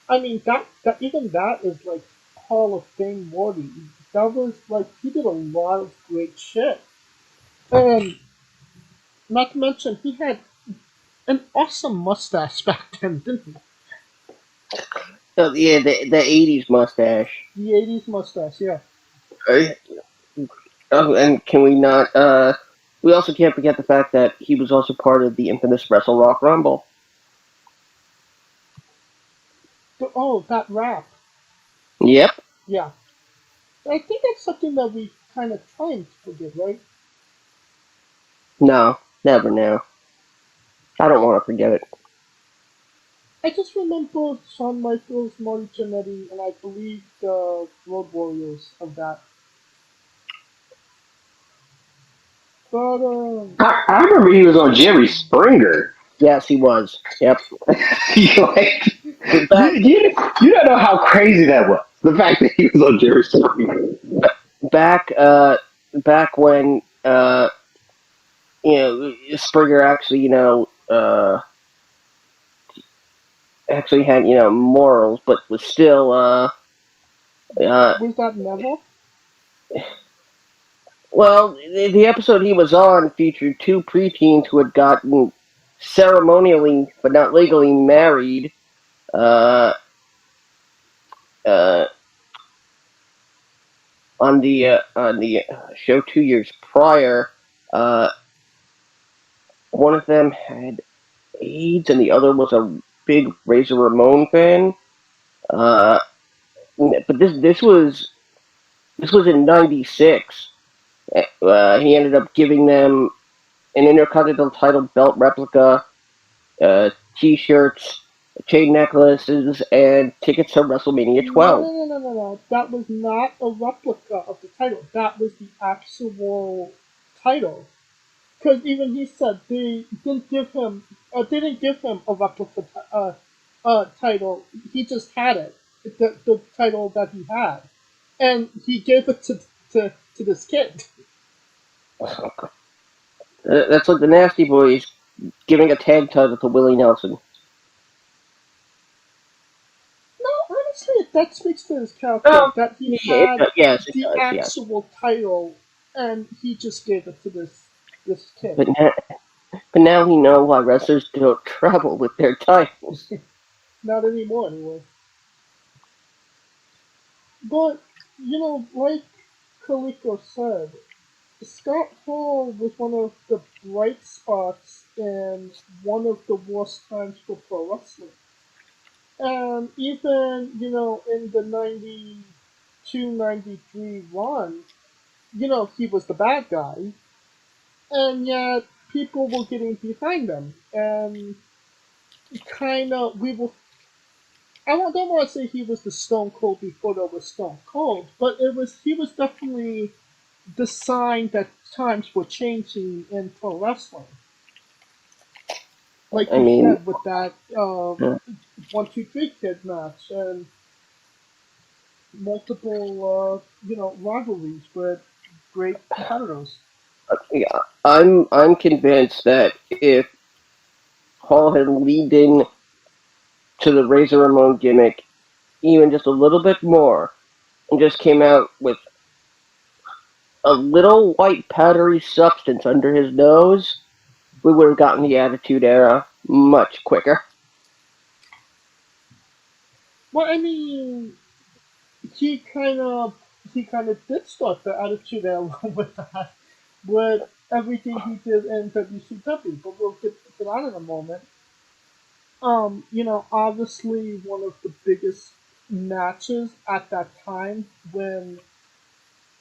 I mean, that even that is like Hall of Fame worthy. That was like he did a lot of great shit, and not to mention he had an awesome mustache back then, didn't he? Oh, yeah, the '80s mustache. The '80s mustache, yeah. Uh, Oh, and can we not? We also can't forget the fact that he was also part of the infamous Wrestle Rock Rumble. Oh, that rap, Yep. yeah. I think that's something that we kind of trying to forget, right? No, never. Now I don't want to forget it. I just remember Shawn Michaels, Marty Jannetty, and I believe the Road Warriors of that. But I remember he was on Jerry Springer. Yes, he was. Yep. Like, But you, you, you don't know how crazy that was. The fact that he was on Jerry Springer. back, back when Springer actually actually had morals, but was still uh was that Neville? well, the episode he was on featured two preteens who had gotten ceremonially but not legally married uh, uh, on the show 2 years prior. Uh, one of them had AIDS, and the other was a big Razor Ramon fan. Uh, but this was in '96. He ended up giving them an Intercontinental title belt replica, T-shirts, chain necklaces, and tickets to WrestleMania No, no, 12. no, no, no, no. That was not a replica of the title. That was the actual title. Because even he said they didn't give him a replica title. He just had it, the title that he had, and he gave it to this kid. That's like the Nasty Boys giving a tag title to Willie Nelson. No, honestly, that speaks to his character Oh, that he yeah, had yes, it the does, yes. actual title, and he just gave it to this kid. But now, but now we know why wrestlers don't travel with their titles. Not anymore, anyway. But like Kaliko said, Scott Hall was one of the bright spots in one of the worst times for pro wrestling. And even, in the '92, '93 run, he was the bad guy. And yet people were getting behind him. And kind of, don't want to say he was the Stone Cold before there was Stone Cold, but he was definitely the sign that times were changing in pro wrestling. Like I you mean, said with that 1, 2, 3 kid match and multiple rivalries with great competitors. yeah, I'm convinced that if Hall had leaned in to the Razor Ramon gimmick even just a little bit more, and just came out with a little white powdery substance under his nose, we would have gotten the Attitude Era much quicker. Well, I mean, he kind of did start the Attitude Era with that, with everything he did in WCW. But we'll get to that in a moment. Obviously one of the biggest matches at that time when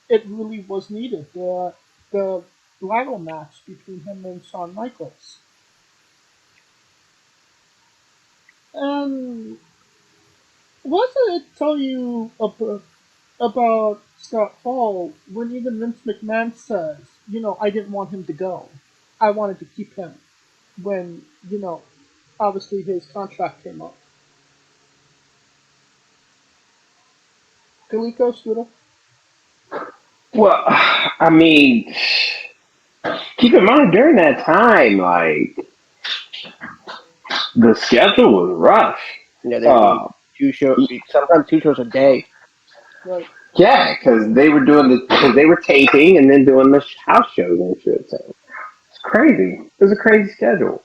it really was needed. The ladder match between him and Shawn Michaels. And what did it tell you about Scott Hall when even Vince McMahon says, I didn't want him to go. I wanted to keep him when, obviously his contract came up. Kaliko, Scooter? Well, I mean, keep in mind during that time, like the schedule was rough. Yeah, they were doing sometimes 2 shows a day. Right. Yeah, because they were taping and then doing the house shows and shit. So it's crazy. It was a crazy schedule.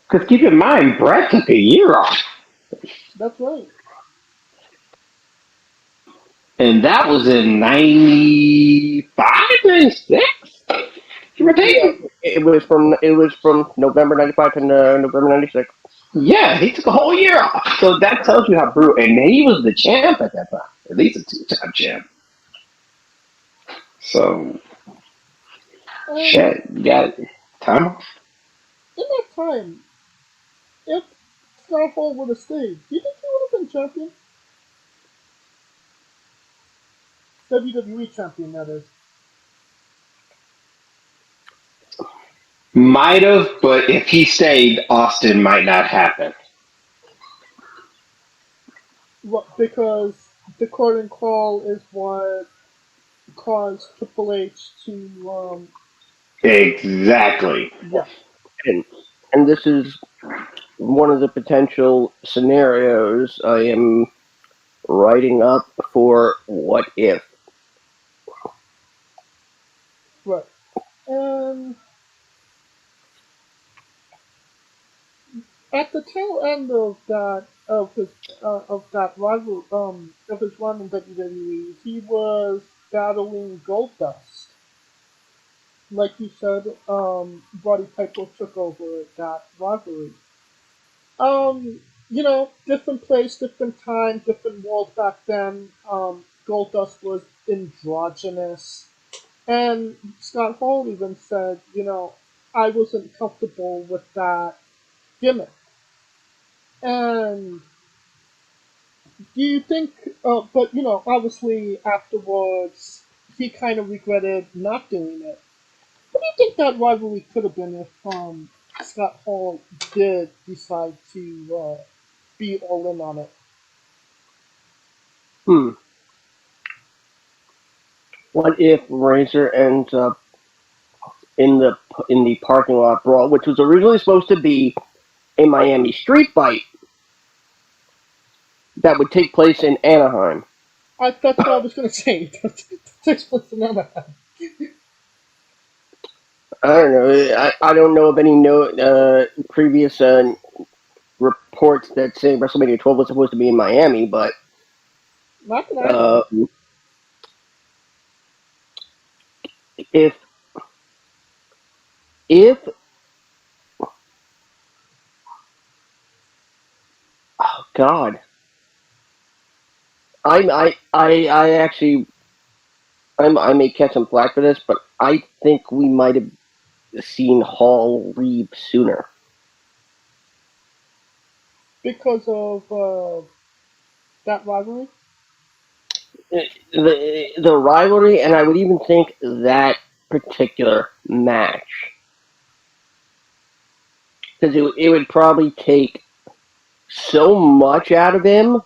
Because keep in mind, Brett took a year off, That's right. and that was in 95, 96. You were Yeah, taking. it was from November '95 to November '96. Yeah, he took a whole year off. So that tells you how brutal. And he was the champ at that time, at least a two-time champ. So And shit, you got time off. in that time, if Scott Hall would have stayed, do you think he would have been champion? WWE champion, that is. Might have, but if he stayed, Austin might not happen. Because the Court and Call is what caused Triple H to, Exactly. yeah, And and this is one of the potential scenarios I am writing up for what if. right. And at the tail end of that rival of his run in WWE, he was battling Goldust. Like you said, Roddy Piper took over that rivalry. Different place, different time, different world back then. Goldust was androgynous. And Scott Hall even said, I wasn't comfortable with that gimmick. And do you think, but, obviously afterwards, he kind of regretted not doing it. What do you think that rivalry could have been if Scott Hall did decide to be all in on it? Hmm. What if Razor ends up in the parking lot brawl, which was originally supposed to be a Miami street fight that would take place in Anaheim? That's what I was going to say. Takes place in Anaheim. I don't know. I don't know of any previous reports that say WrestleMania 12 was supposed to be in Miami, but Not that I know uh, of. if if oh God, I actually I may catch some flack for this, but I think we might have seen Hall leave sooner. Because of that rivalry. The rivalry, and I would even think that particular match, because it would probably take so much out of him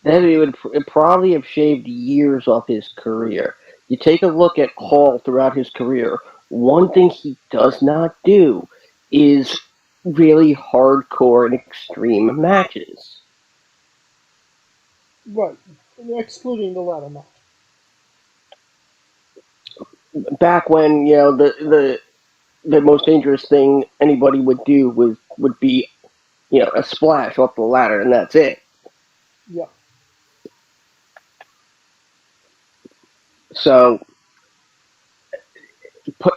that it probably have shaved years off his career. You take a look at Hall throughout his career. One thing he does not do is really hardcore and extreme matches. Right. Excluding the ladder match. back when the most dangerous thing anybody would do would be a splash off the ladder, and that's it. Yeah. So put,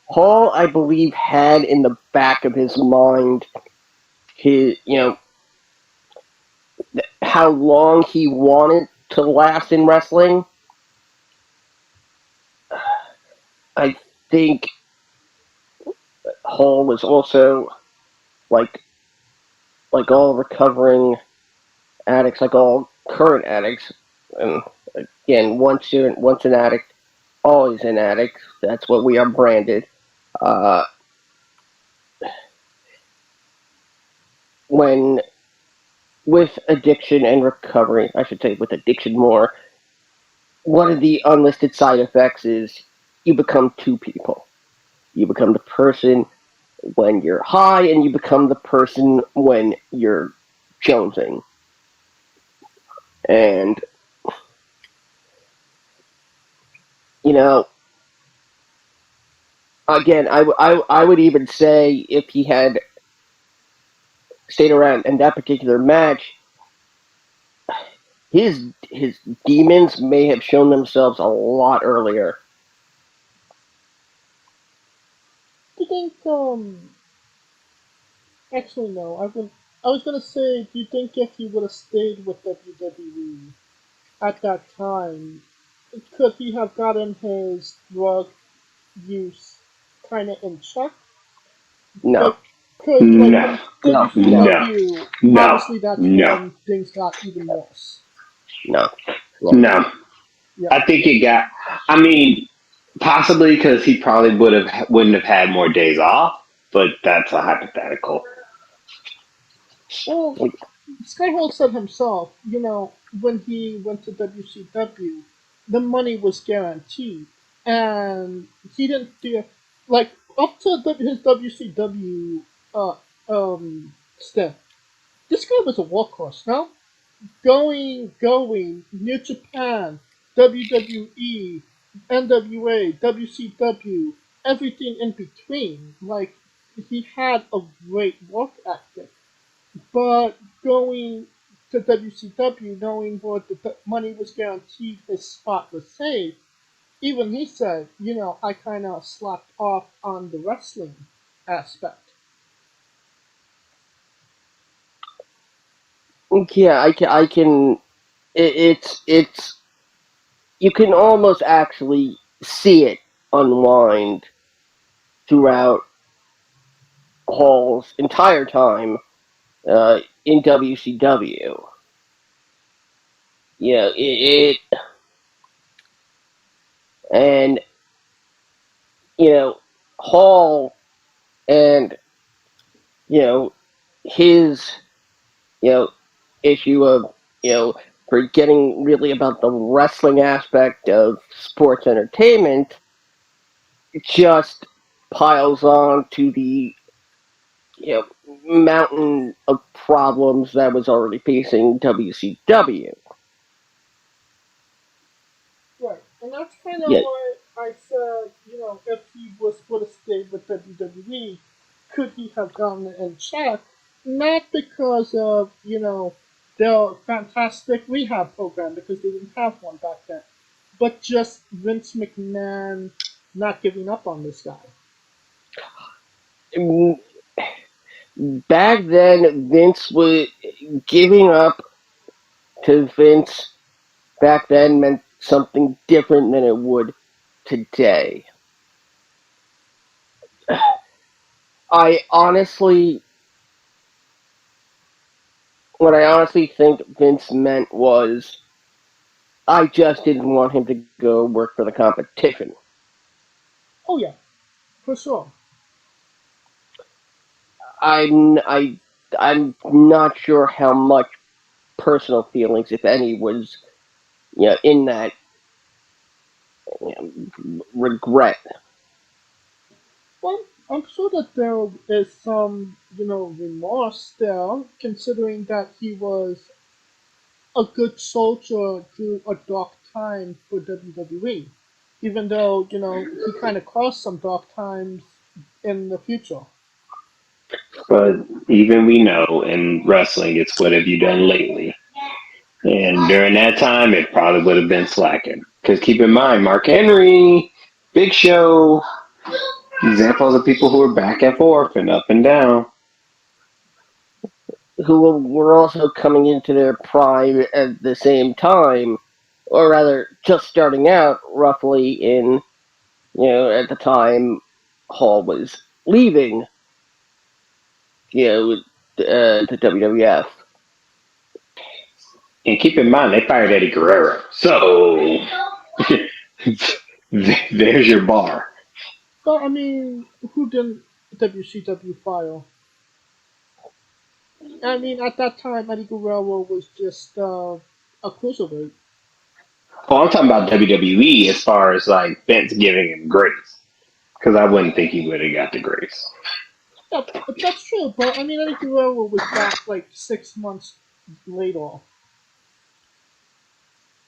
Hall, I believe, had in the back of his mind his how long he wanted to last in wrestling. I think Hall was also like all recovering addicts, like all current addicts, and again, once an addict, always an addict. That's what we are branded. Uh, when with addiction and recovery, I should say with addiction more, one of the unlisted side effects is you become two people. You become the person when you're high, and you become the person when you're jonesing. And you know, again, I would even say if he had stayed around in that particular match, his demons may have shown themselves a lot earlier. Do you think actually no, I was gonna say, do you think if he would have stayed with WWE at that time, could he have gotten his drug use kinda in check? No, But because like No, when no, no, no, WCW, no, obviously that's no, when things got even worse. no. Well, no. Yeah. I think it got. I mean, possibly because he probably wouldn't have had more days off, but that's a hypothetical. Well, Skyhole said himself, when he went to WCW, the money was guaranteed, and he didn't feel like up to his WCW stint. This guy was a workhorse. Now going New Japan, WWE, NWA, WCW, everything in between. Like he had a great work ethic, but going to WCW, knowing what the money was guaranteed, his spot was safe. Even he said, I kind of slapped off on the wrestling aspect. yeah, I can. It's you can almost actually see it unwind throughout Hall's entire time in WCW. It and you know Hall and you know his you know issue of you know forgetting really about the wrestling aspect of sports entertainment just piles on to the mountain of problems that was already facing WCW. Right, and that's kind of Yeah, why I said, if he would have stayed with WWE, could he have gotten it in check? Not because of their fantastic rehab program, because they didn't have one back then, but just Vince McMahon not giving up on this guy. back then Vince was giving up to Vince back then meant something different than it would today. I honestly, what I honestly think Vince meant was, I just didn't want him to go work for the competition. Oh yeah, for sure. I'm, I, I'm not sure how much personal feelings, if any, was in that regret. Well, I'm sure that there is some, remorse there, considering that he was a good soldier through a dark time for WWE. even though he kind of caused some dark times in the future. But even we know in wrestling, it's what have you done lately? And during that time, it probably would have been slacking. Because keep in mind, Mark Henry, Big Show, examples of people who are back and forth and up and down. who were also coming into their prime at the same time, or rather, just starting out roughly in, at the time Hall was leaving, the WWF. And keep in mind, they fired Eddie Guerrero. So there's your bar. But I mean, who didn't WCW file? I mean, at that time, Eddie Guerrero was just a cruiserweight. Oh, I'm talking about WWE as far as like Vince giving him grace. Because I wouldn't think he would have got the grace. Yeah, but that's true. But I mean, Eddie Guerrero was back like 6 months later.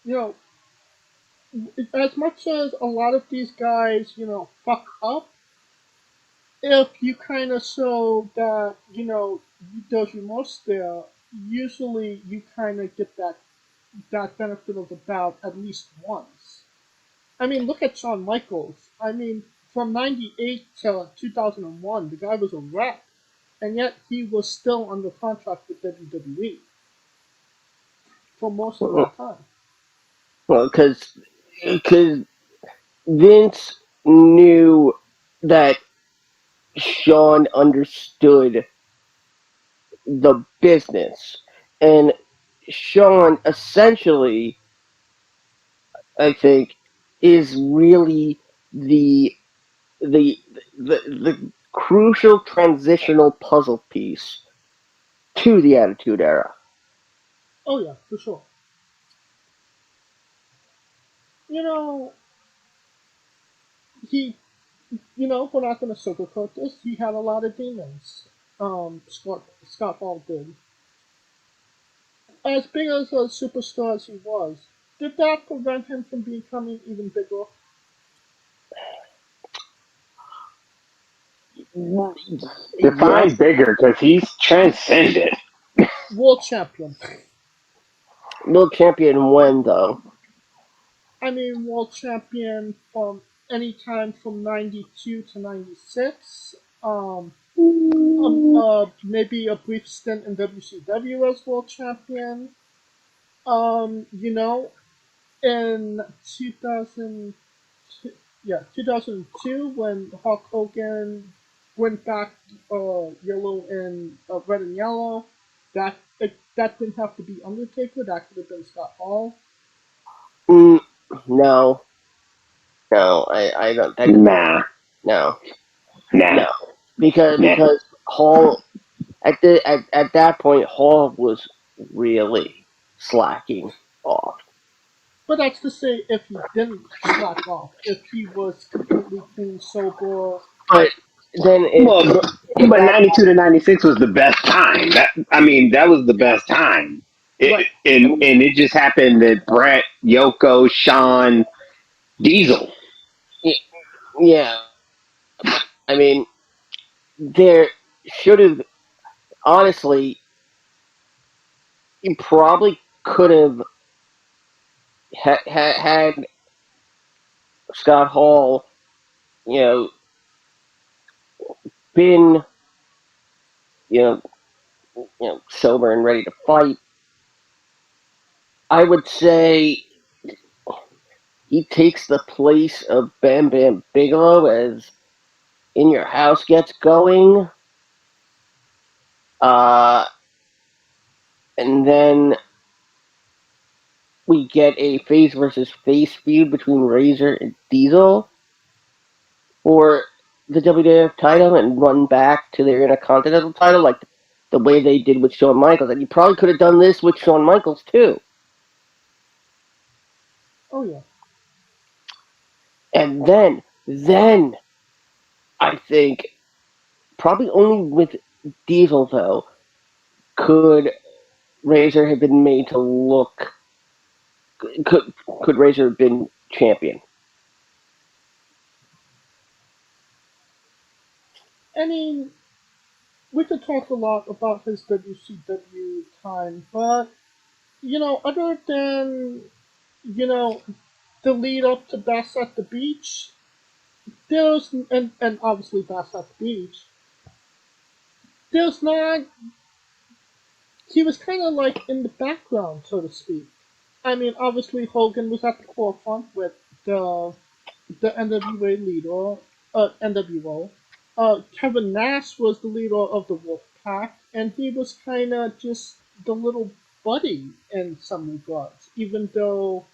You know, as much as a lot of these guys, fuck up, if you kind of show that, there's remorse there, usually you kind of get that benefit of the doubt at least once. I mean, look at Shawn Michaels. I mean, from '98 to 2001, the guy was a wreck, and yet he was still under contract with WWE for most of that time. Well, because Vince knew that Shawn understood the business, and Shawn essentially, I think, is really the the the crucial transitional puzzle piece to the Attitude Era. Oh yeah, for sure. You know, he, we're not going to sugarcoat this. He had a lot of demons. Scott Hall did. As big as a superstar as he was, did that prevent him from becoming even bigger? Define Yes, bigger because he's transcended. World champion. world champion when though? I mean, world champion from any time from '92 to '96. Maybe a brief stint in WCW as world champion. You know, in 2000, yeah, 2002 when Hulk Hogan went back yellow and red and yellow. That didn't have to be Undertaker. That could have been Scott Hall. Mm, no, no, I don't. That Nah, no, nah, no, because nah. Hall at that point Hall was really slacking off. But that's to say, if he didn't slack off, if he was completely clean, sober. But then Well, in but that 92 to 96 was the best time. That was the best time. right, I And mean, it just happened that Brett, Yoko, Sean, Diesel. yeah, I mean, there should have honestly, you probably could have had Scott Hall, you know, been you know, sober and ready to fight. I would say he takes the place of Bam Bam Bigelow as In Your House gets going. Uh, and then we get a face versus face feud between Razor and Diesel for the WWF title and run back to their Intercontinental title like the way they did with Shawn Michaels. And you probably could have done this with Shawn Michaels too. Oh yeah. And then I think probably only with Diesel though could Razor have been made to look could Razor have been champion. I mean, we could talk a lot about his WCW time, but other than the lead up to Bass at the Beach, there's and obviously Bass at the Beach, there's not. He was kind of like in the background, so to speak. I mean, obviously Hogan was at the forefront with the the NWA leader, NWO. Kevin Nash was the leader of the Wolfpack, and he was kind of just the little buddy in some regards, even though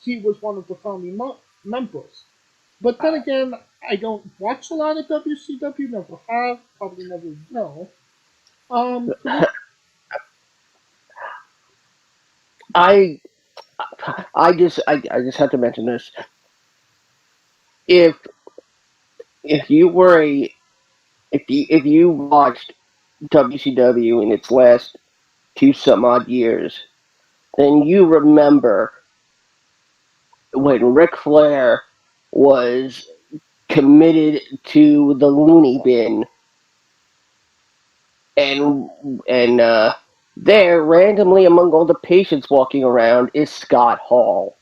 he was one of the founding members. But then again, I don't watch a lot of WCW, never have, probably never will. Could we? I I just have to mention this. If if you were a if you watched WCW in its last two some odd years, then you remember when Ric Flair was committed to the loony bin, and there randomly among all the patients walking around is Scott Hall.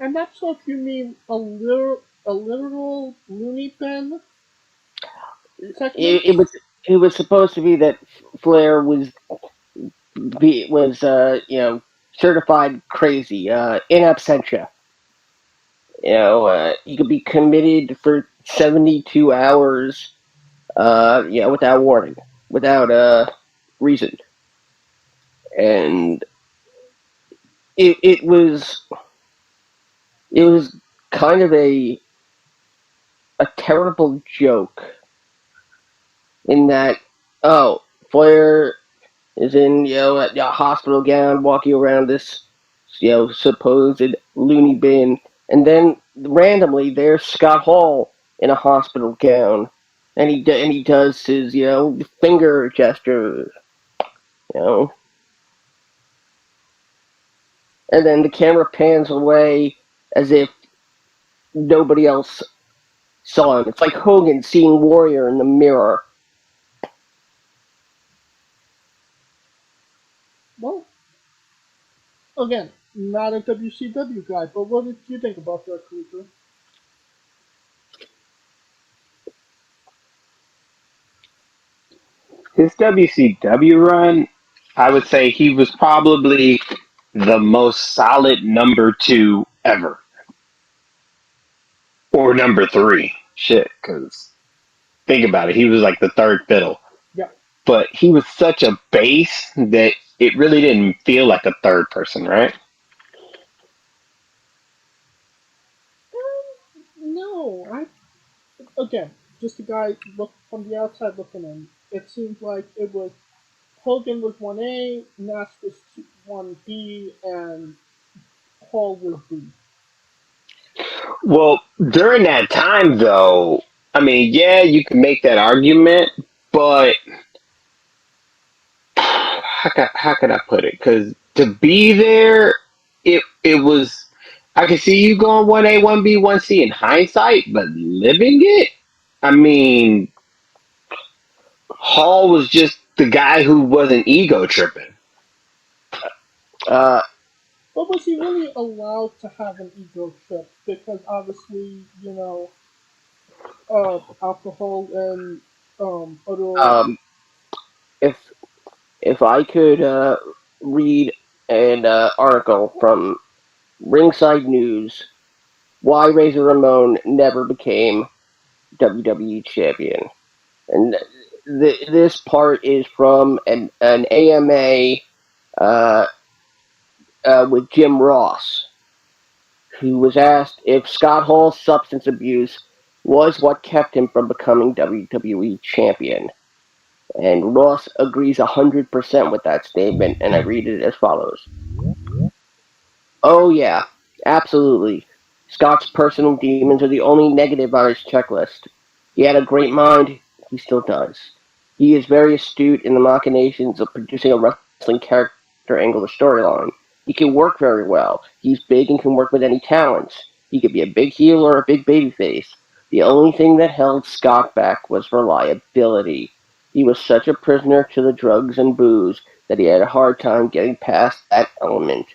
I'm not sure if you mean a literal loony bin segment. It was supposed to be that Flair was certified crazy in absentia. You could be committed for 72 hours, without warning, without reason, and it it was it was kind of a terrible joke in that, oh, Flair is in a hospital gown walking around this supposed loony bin, and then randomly there's Scott Hall in a hospital gown, and he does his finger gesture, you know, and then the camera pans away as if nobody else saw him. It's like Hogan seeing Warrior in the mirror. Well, again, not a WCW guy, but what did you think about that, Cooper? His WCW run, I would say he was probably the most solid number two ever, or number three. Shit, because think about it, he was like the third fiddle, Yeah. but he was such a bass that it really didn't feel like a third person, right? No, again, just a guy look from the outside looking in. It seems like it was Hogan was 1A, Nash was 1B, and Hall was B. Well, during that time, though, I mean, yeah, you can make that argument, but how could I put it? Because to be there, it was. I could see you going 1A, 1B, 1C in hindsight, but living it, I mean, Hall was just the guy who wasn't ego tripping. Uh, But was he really allowed to have an ego trip? Because obviously, alcohol and other. um, if if I could read an article from Ringside News, why Razor Ramon never became WWE champion, and this part is from an AMA uh, with Jim Ross, who was asked if Scott Hall's substance abuse was what kept him from becoming WWE champion. And Ross agrees 100% with that statement, and I read it as follows. Oh, yeah, absolutely. Scott's personal demons are the only negative on his checklist. He had a great mind, he still does. He is very astute in the machinations of producing a wrestling character angle or storyline. He can work very well. He's big and can work with any talents. He could be a big heel or a big babyface. The only thing that held Scott back was reliability. He was such a prisoner to the drugs and booze that he had a hard time getting past that element.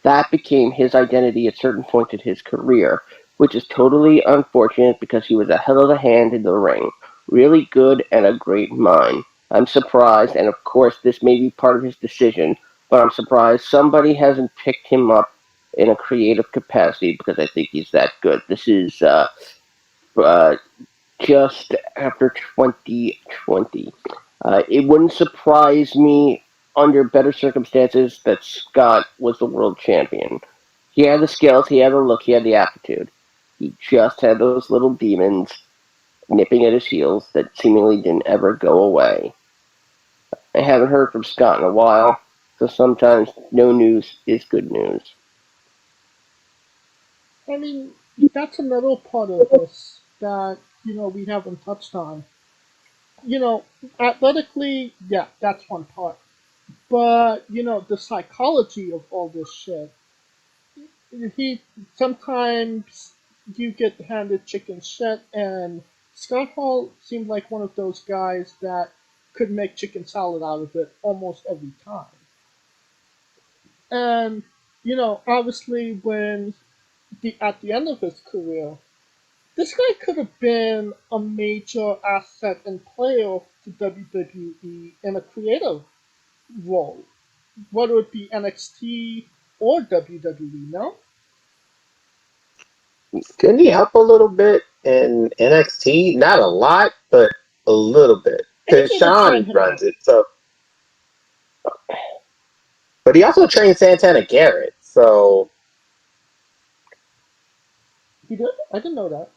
That became his identity at certain points in his career, which is totally unfortunate because he was a hell of a hand in the ring. Really good and a great mind. I'm surprised, and of course this may be part of his decision, but I'm surprised somebody hasn't picked him up in a creative capacity because I think he's that good. This is uh, just after 2020. It wouldn't surprise me under better circumstances that Scott was the world champion. He had the skills, he had the look, he had the aptitude. He just had those little demons nipping at his heels that seemingly didn't ever go away. I haven't heard from Scott in a while, so sometimes no news is good news. I mean, that's another part of this that we haven't touched on. You know, athletically, yeah, that's one part. But the psychology of all this shit. He sometimes you get handed chicken shit, and Scott Hall seemed like one of those guys that could make chicken salad out of it almost every time. And obviously, when at the end of his career, this guy could have been a major asset and player to WWE in a creative role, whether it be NXT or WWE. No, Couldn't he help a little bit in NXT? Not a lot, but a little bit. I think Because they would sign Sean him runs out. it, so. But he also trained Santana Garrett, so. He did. I didn't know that.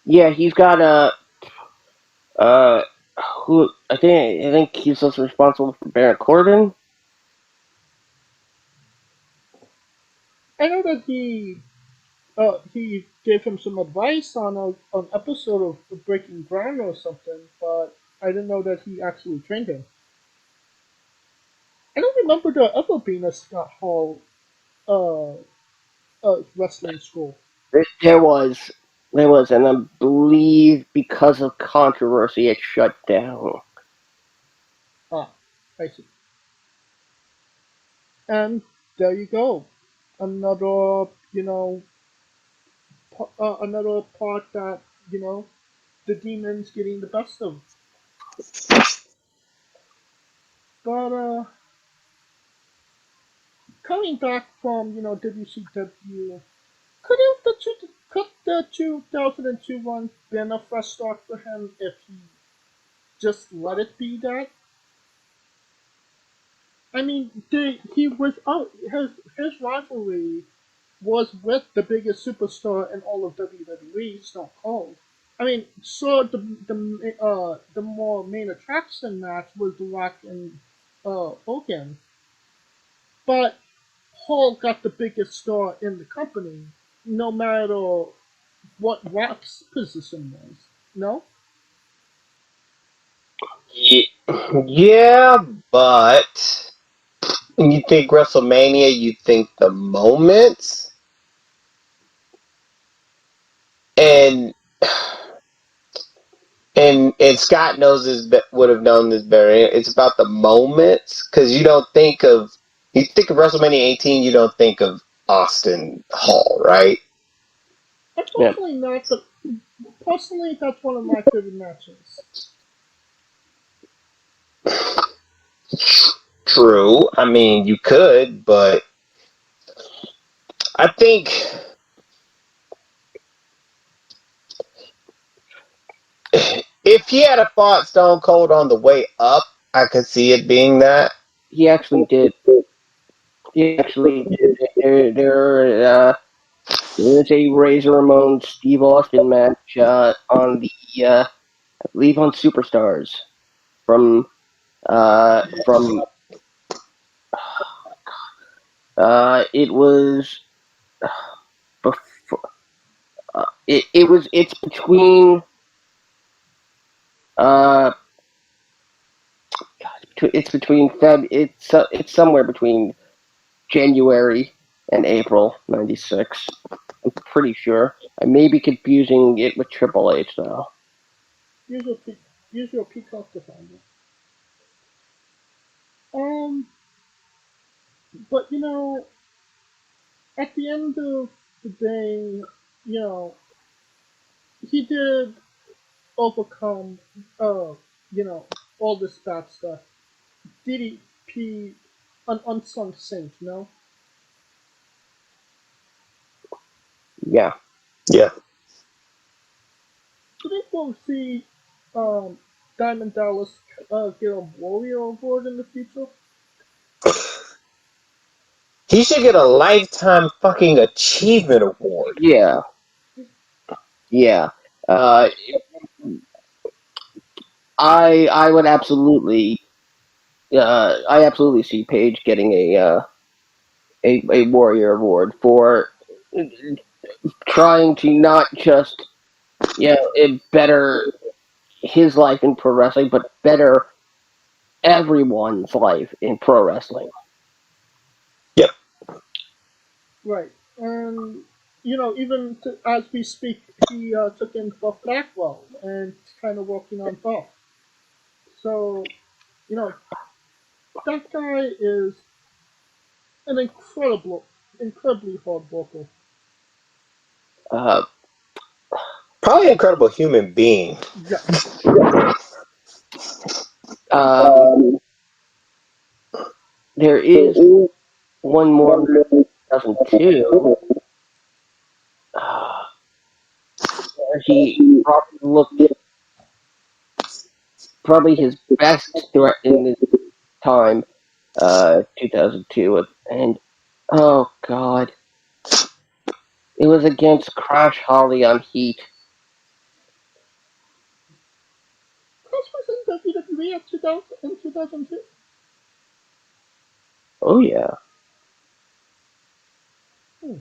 Yeah, he's got a uh, who I think he's also responsible for Baron Corbin. I know that he gave him some advice on an episode of Breaking Ground or something, but I didn't know that he actually trained him. I don't remember there ever being a Scott Hall uh, wrestling school. There was, there was, and I believe because of controversy, it shut down. Ah, I see. And there you go. Another, another part that the demons getting the best of. But coming back from WCW, could the 2002 run been a fresh start for him if he just let it be that? I mean, he was out. His rivalry was with the biggest superstar in all of WWE, Stone Cold. I mean, so the more main attraction match was The Rock and Hogan, but Hall got the biggest star in the company, no matter what Rock's position was. No, Yeah, but when you think WrestleMania, you think the moments, and and Scott knows this, would have known this better. It's about the moments because you think of WrestleMania 18, you don't think of Austin Hall, right? Yeah, unfortunately not. But personally, that's one of my favorite matches. True. I mean, you could, but I think if he had a fought Stone Cold on the way up, I could see it being that. he actually did. He actually did. There is a Razer Ramon Steve Austin match on the I believe on Superstars from from it was before, it's between uh it's between Feb it's somewhere between January and April '96. I'm pretty sure. I may be confusing it with Triple H though. Use your use your Peacock to find it. Um, but at the end of the day, you know, he did overcome, you know, all this bad stuff. DDP, an unsung saint, Yeah. Yeah. Do you think we'll see um, Diamond Dallas get a Warrior Award in the future? He should get a lifetime fucking achievement award. Yeah. Yeah. Uh, I would absolutely I absolutely see Paige getting a Warrior Award for trying to not just better his life in pro wrestling, but better everyone's life in pro wrestling. Yep. Right. And, even as we speak, he took in Buff Blackwell and kind of working on Buff. So, you know, that guy is an incredibly hard worker. Uh, Probably an incredible human being. Yes. um, there is one more 2002. Where he probably looked probably his best threat in his time, 2002, and oh god, it was against Crash Holly on Heat. Chris was in WWE in 2002. Oh yeah. Hmm.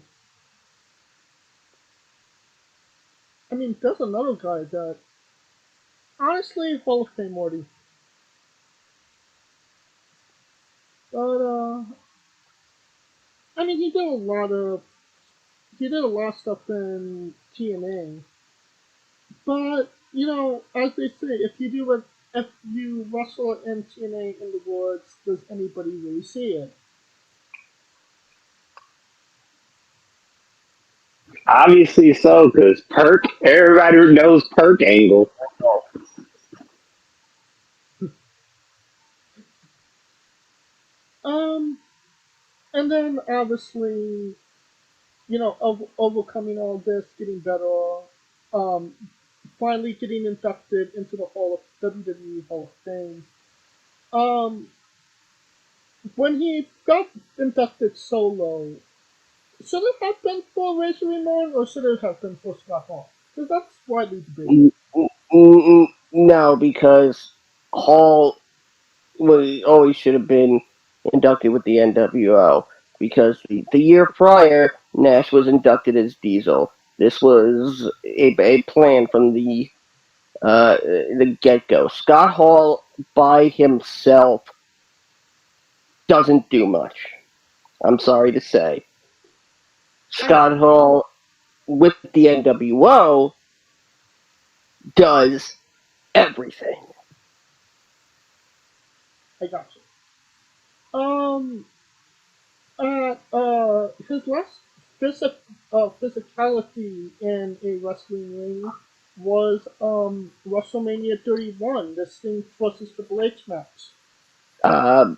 I mean, there's another guy that, honestly, Hall of Fame worthy. But, I mean, he did a lot of stuff in TNA. But as they say, if you wrestle in TNA in the woods, does anybody really see it? Obviously so, because Perk, everybody knows Perk Angle. Um, and then obviously, overcoming all this, getting better, um, finally getting inducted into the WWE Hall of Fame. Um, when he got inducted solo, should it have been for Razer Ramon or should it have been for Scott Hall? Because that's widely debated. No, because Hall always should have been inducted with the NWO because the year prior Nash was inducted as Diesel. This was a plan from the get go. Scott Hall by himself doesn't do much. I'm sorry to say. Scott Hall with the NWO does everything. I got you. His last physicality in a wrestling ring was WrestleMania 31, the Sting versus Triple H match. Um,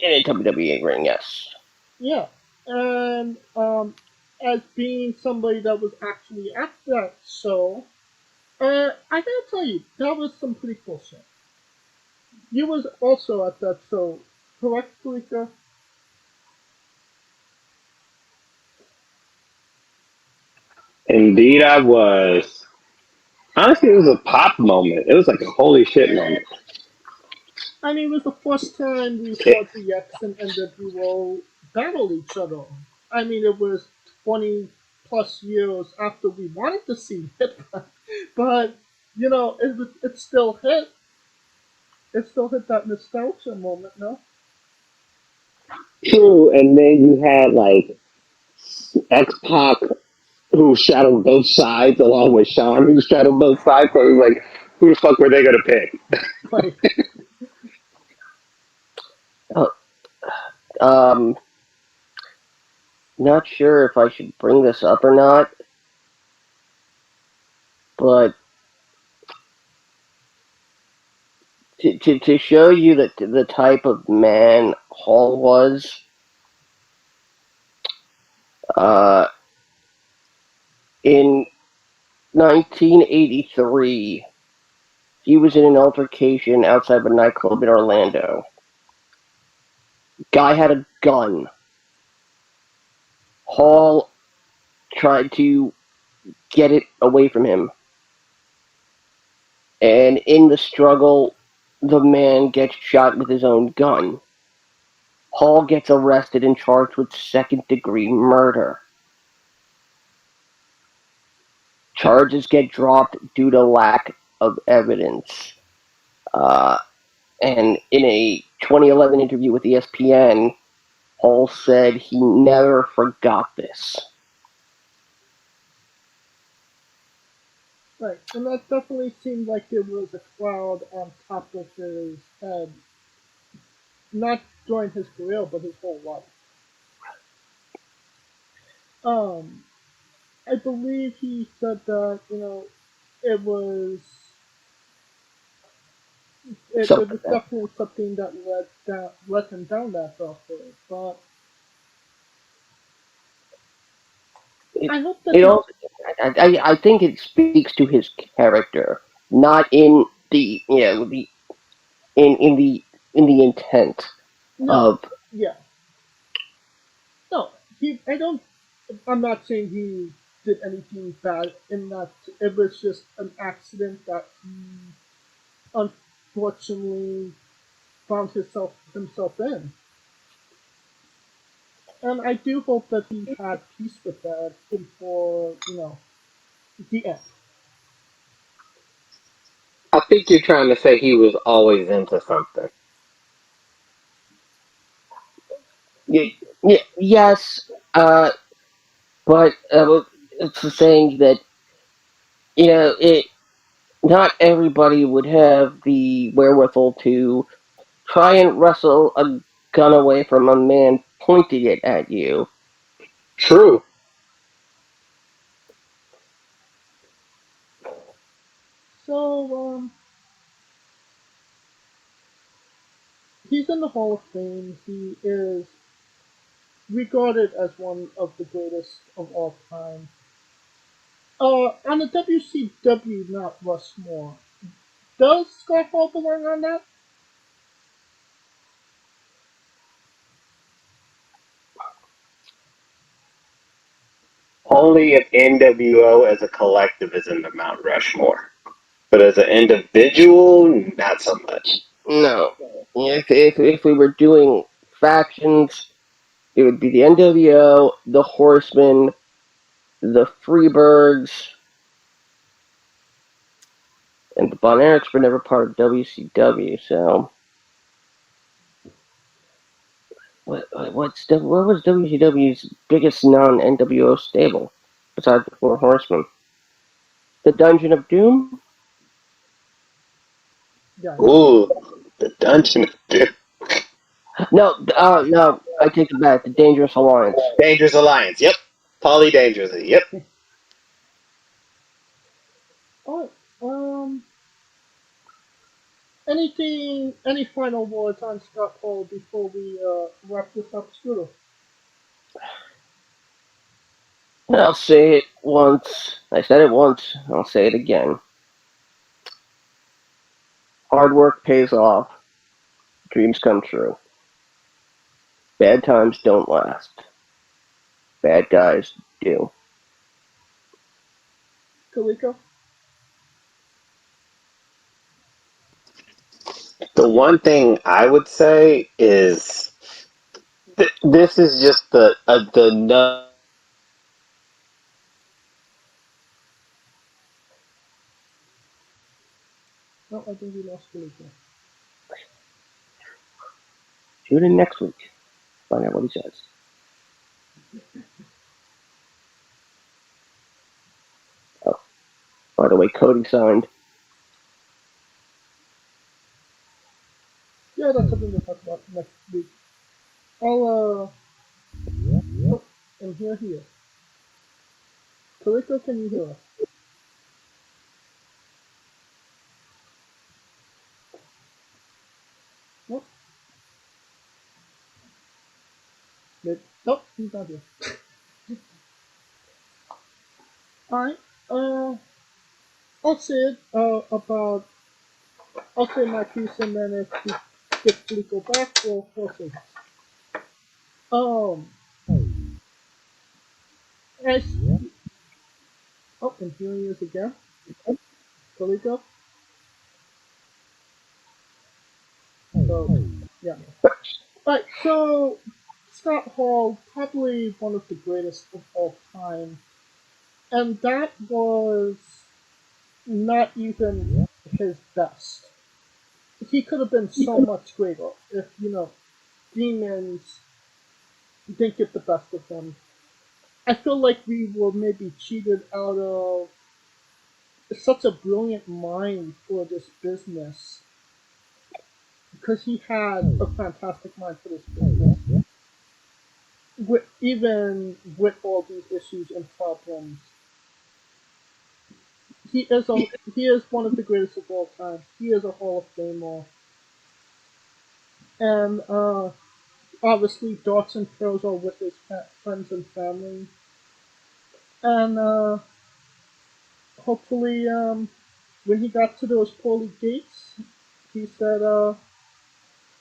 in a WWE ring, yes. Yeah, and as being somebody that was actually at that show, I gotta tell you, that was some pretty cool shit. You was also at that show, correct, Kalika? Indeed, I was. Honestly, it was a pop moment. It was like a holy shit moment. I mean, it was the first time we saw It, DX and NWO battle each other. I mean, it was 20 plus years after we wanted to see it, but it still hit. It still hit that nostalgia moment, no? true, and then you had like X-Pac, who shadowed both sides, along with Sean, who shadowed both sides. So it was like, who the fuck were they going to pick? Right. Uh, um, not sure if I should bring this up or not, but to show you that the type of man Hall was, uh, in 1983, he was in an altercation outside of a nightclub in Orlando. Guy had a gun. Hall tried to get it away from him. And in the struggle, the man gets shot with his own gun. Hall gets arrested and charged with second-degree murder. Charges get dropped due to lack of evidence. And in a 2011 interview with ESPN, Hall said he never forgot this. Right. And that definitely seemed like there was a cloud on top of his head, not during his career, but his whole life. Um, I believe he said that, it was it Something was like that. definitely something that led him down that pathway. But It, I hope that it he also, I think it speaks to his character, not in the in the in the intent no, of yeah, no, he I don't I'm not saying he did anything bad in that. It was just an accident that he unfortunately found himself in. And I do hope that he had peace with that before, the end. I think you're trying to say he was always into something. yes, but it's the saying that it not everybody would have the wherewithal to try and wrestle a gun away from a man pointing it at you. True. So, he's in the Hall of Fame. He is regarded as one of the greatest of all time. On the WCW, not Rushmore, does Scott Hall belong on that? Only if NWO as a collective is in the Mount Rushmore. But as an individual, not so much. No, if we were doing factions, it would be the NWO, the Horsemen, the Freebirds, and the Bon Erics were never part of WCW. So what was WCW's biggest non-NWO stable besides the Four Horsemen? The Dungeon of Doom? Yeah, I know. Ooh, the Dungeon of Doom. No, no, I take it back. The Dangerous Alliance. Dangerous Alliance. Yep. Polly Dangerous. Yep. Alright, any final words on Scott Hall before we wrap this up, Scooter? I'll say it once. I said it once. I'll say it again. Hard work pays off. Dreams come true. Bad times don't last. Bad guys do. Kaliko? The one thing I would say is this is just the No, I think we lost Kaliko. Tune in next week. Find out what he says. By the way, Cody signed. Yeah, that's something we'll talk about next week. I'll oh, and here he is. Kaliko, can you hear us? Nope. Nope, he's not here. Alright, uh, I'll say it, I'll say my piece and then if we get Kaliko back, we'll see. Um, as, oh, and here he is again. Kaliko. So, yeah. Alright, so, Scott Hall, probably one of the greatest of all time. And that was not even his best. He could have been so much greater if, demons didn't get the best of him. I feel like we were maybe cheated out of such a brilliant mind for this business because he had a fantastic mind for this business. Even with all these issues and problems, he is a he is one of the greatest of all time. He is a Hall of Famer, and obviously darts and throws are with his friends and family, and hopefully when he got to those pearly gates, he said,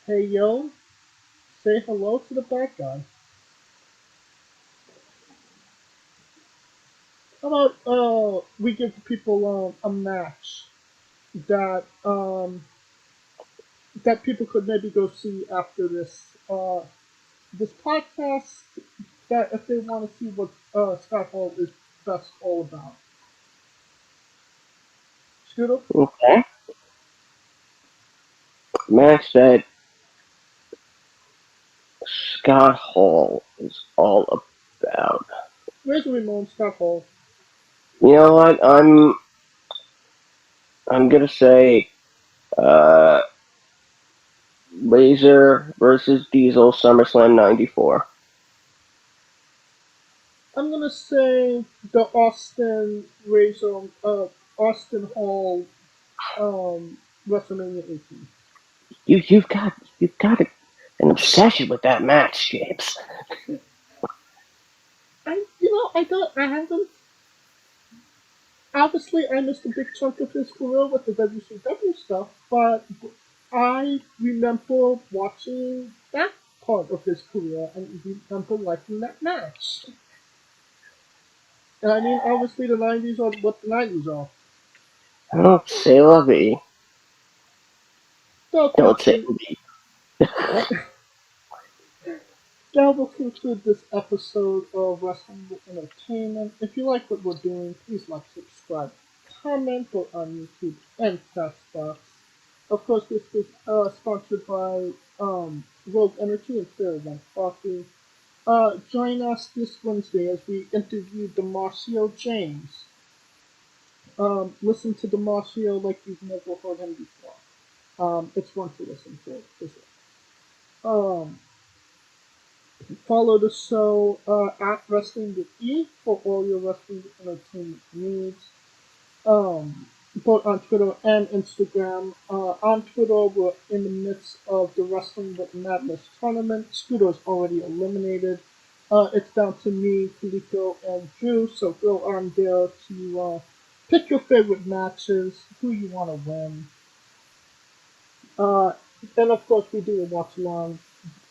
"Hey yo, say hello to the bad guy." How about we give people a match that that people could maybe go see after this podcast. That if they want to see what Scott Hall is best all about. Scooter? Okay. Match that Scott Hall is all about. Razer Ramon, Scott Hall. You know what? I'm gonna say uh, Razer versus Diesel SummerSlam '94. I'm gonna say the Austin Hall, WrestleMania 18. You've got an obsession with that match, James. I haven't. Obviously, I missed a big chunk of his career with the WCW stuff, but I remember watching that part of his career and remember liking that match. And I mean, obviously, the 90s are what the 90s are. Oh, say la vie. That'll Don't say conclude, that will conclude this episode of Wrestling with Entertainment. If you like what we're doing, please like, subscribe, comment, both on YouTube and Castbox. Of course, this is sponsored by Rogue Energy and Fair One Coffee. Join us this Wednesday as we interview Demarcio James. Listen to Demarcio like you've never heard him before. It's fun to listen to. Um, Follow the show at Wrestling with E for all your wrestling entertainment needs. Both on Twitter and Instagram. On Twitter, we're in the midst of the Wrestling with Madness tournament. Scooter's already eliminated. It's down to me, Kaliko, and Drew. So go on there to pick your favorite matches, who you want to win. Uh, and of course, we do a watch along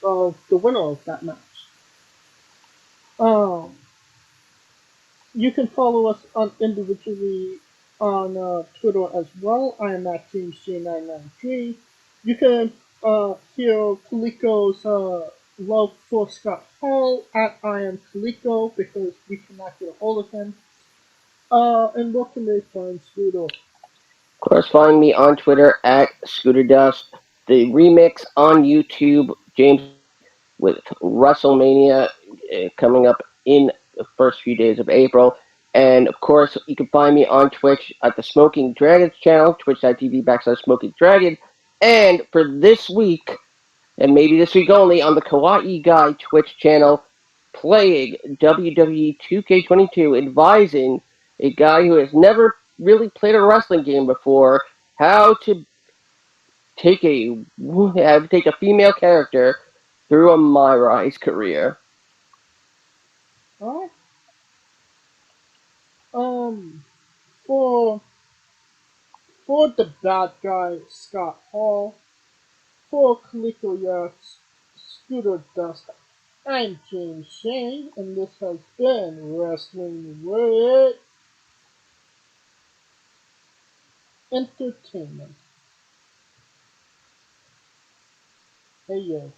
of the winner of that match. Um, You can follow us on individually on Twitter as well. I am at JamesJ993. You can hear Kaliko's love for Scott Hall at I am Kaliko because we cannot get a hold of him. And where can they find Scooter? Of course, find me on Twitter at ScooterDust. The remix on YouTube, James with WrestleMania coming up in the first few days of April. And of course, you can find me on Twitch at the Smoking Dragons channel, twitch.tv/Smoking Dragon. And for this week, and maybe this week only, on the Kawaii Guy Twitch channel, playing WWE 2K22, advising a guy who has never really played a wrestling game before how to take a female character through a My Rise career. Alright. For the bad guy Scott Hall, for Kaliko Yachts, Scooter Dust, I'm James Shane, and this has been Wrestling with Entertainment. Hey yo.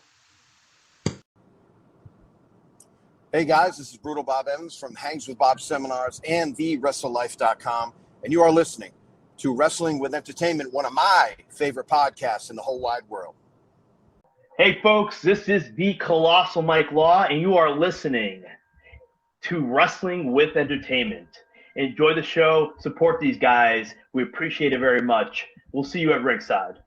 Hey guys, this is Brutal Bob Evans from Hangs with Bob Seminars and TheWrestleLife.com, and you are listening to Wrestling with Entertainment, one of my favorite podcasts in the whole wide world. Hey folks, this is the Colossal Mike Law, and you are listening to Wrestling with Entertainment. Enjoy the show, support these guys. We appreciate it very much. We'll see you at ringside.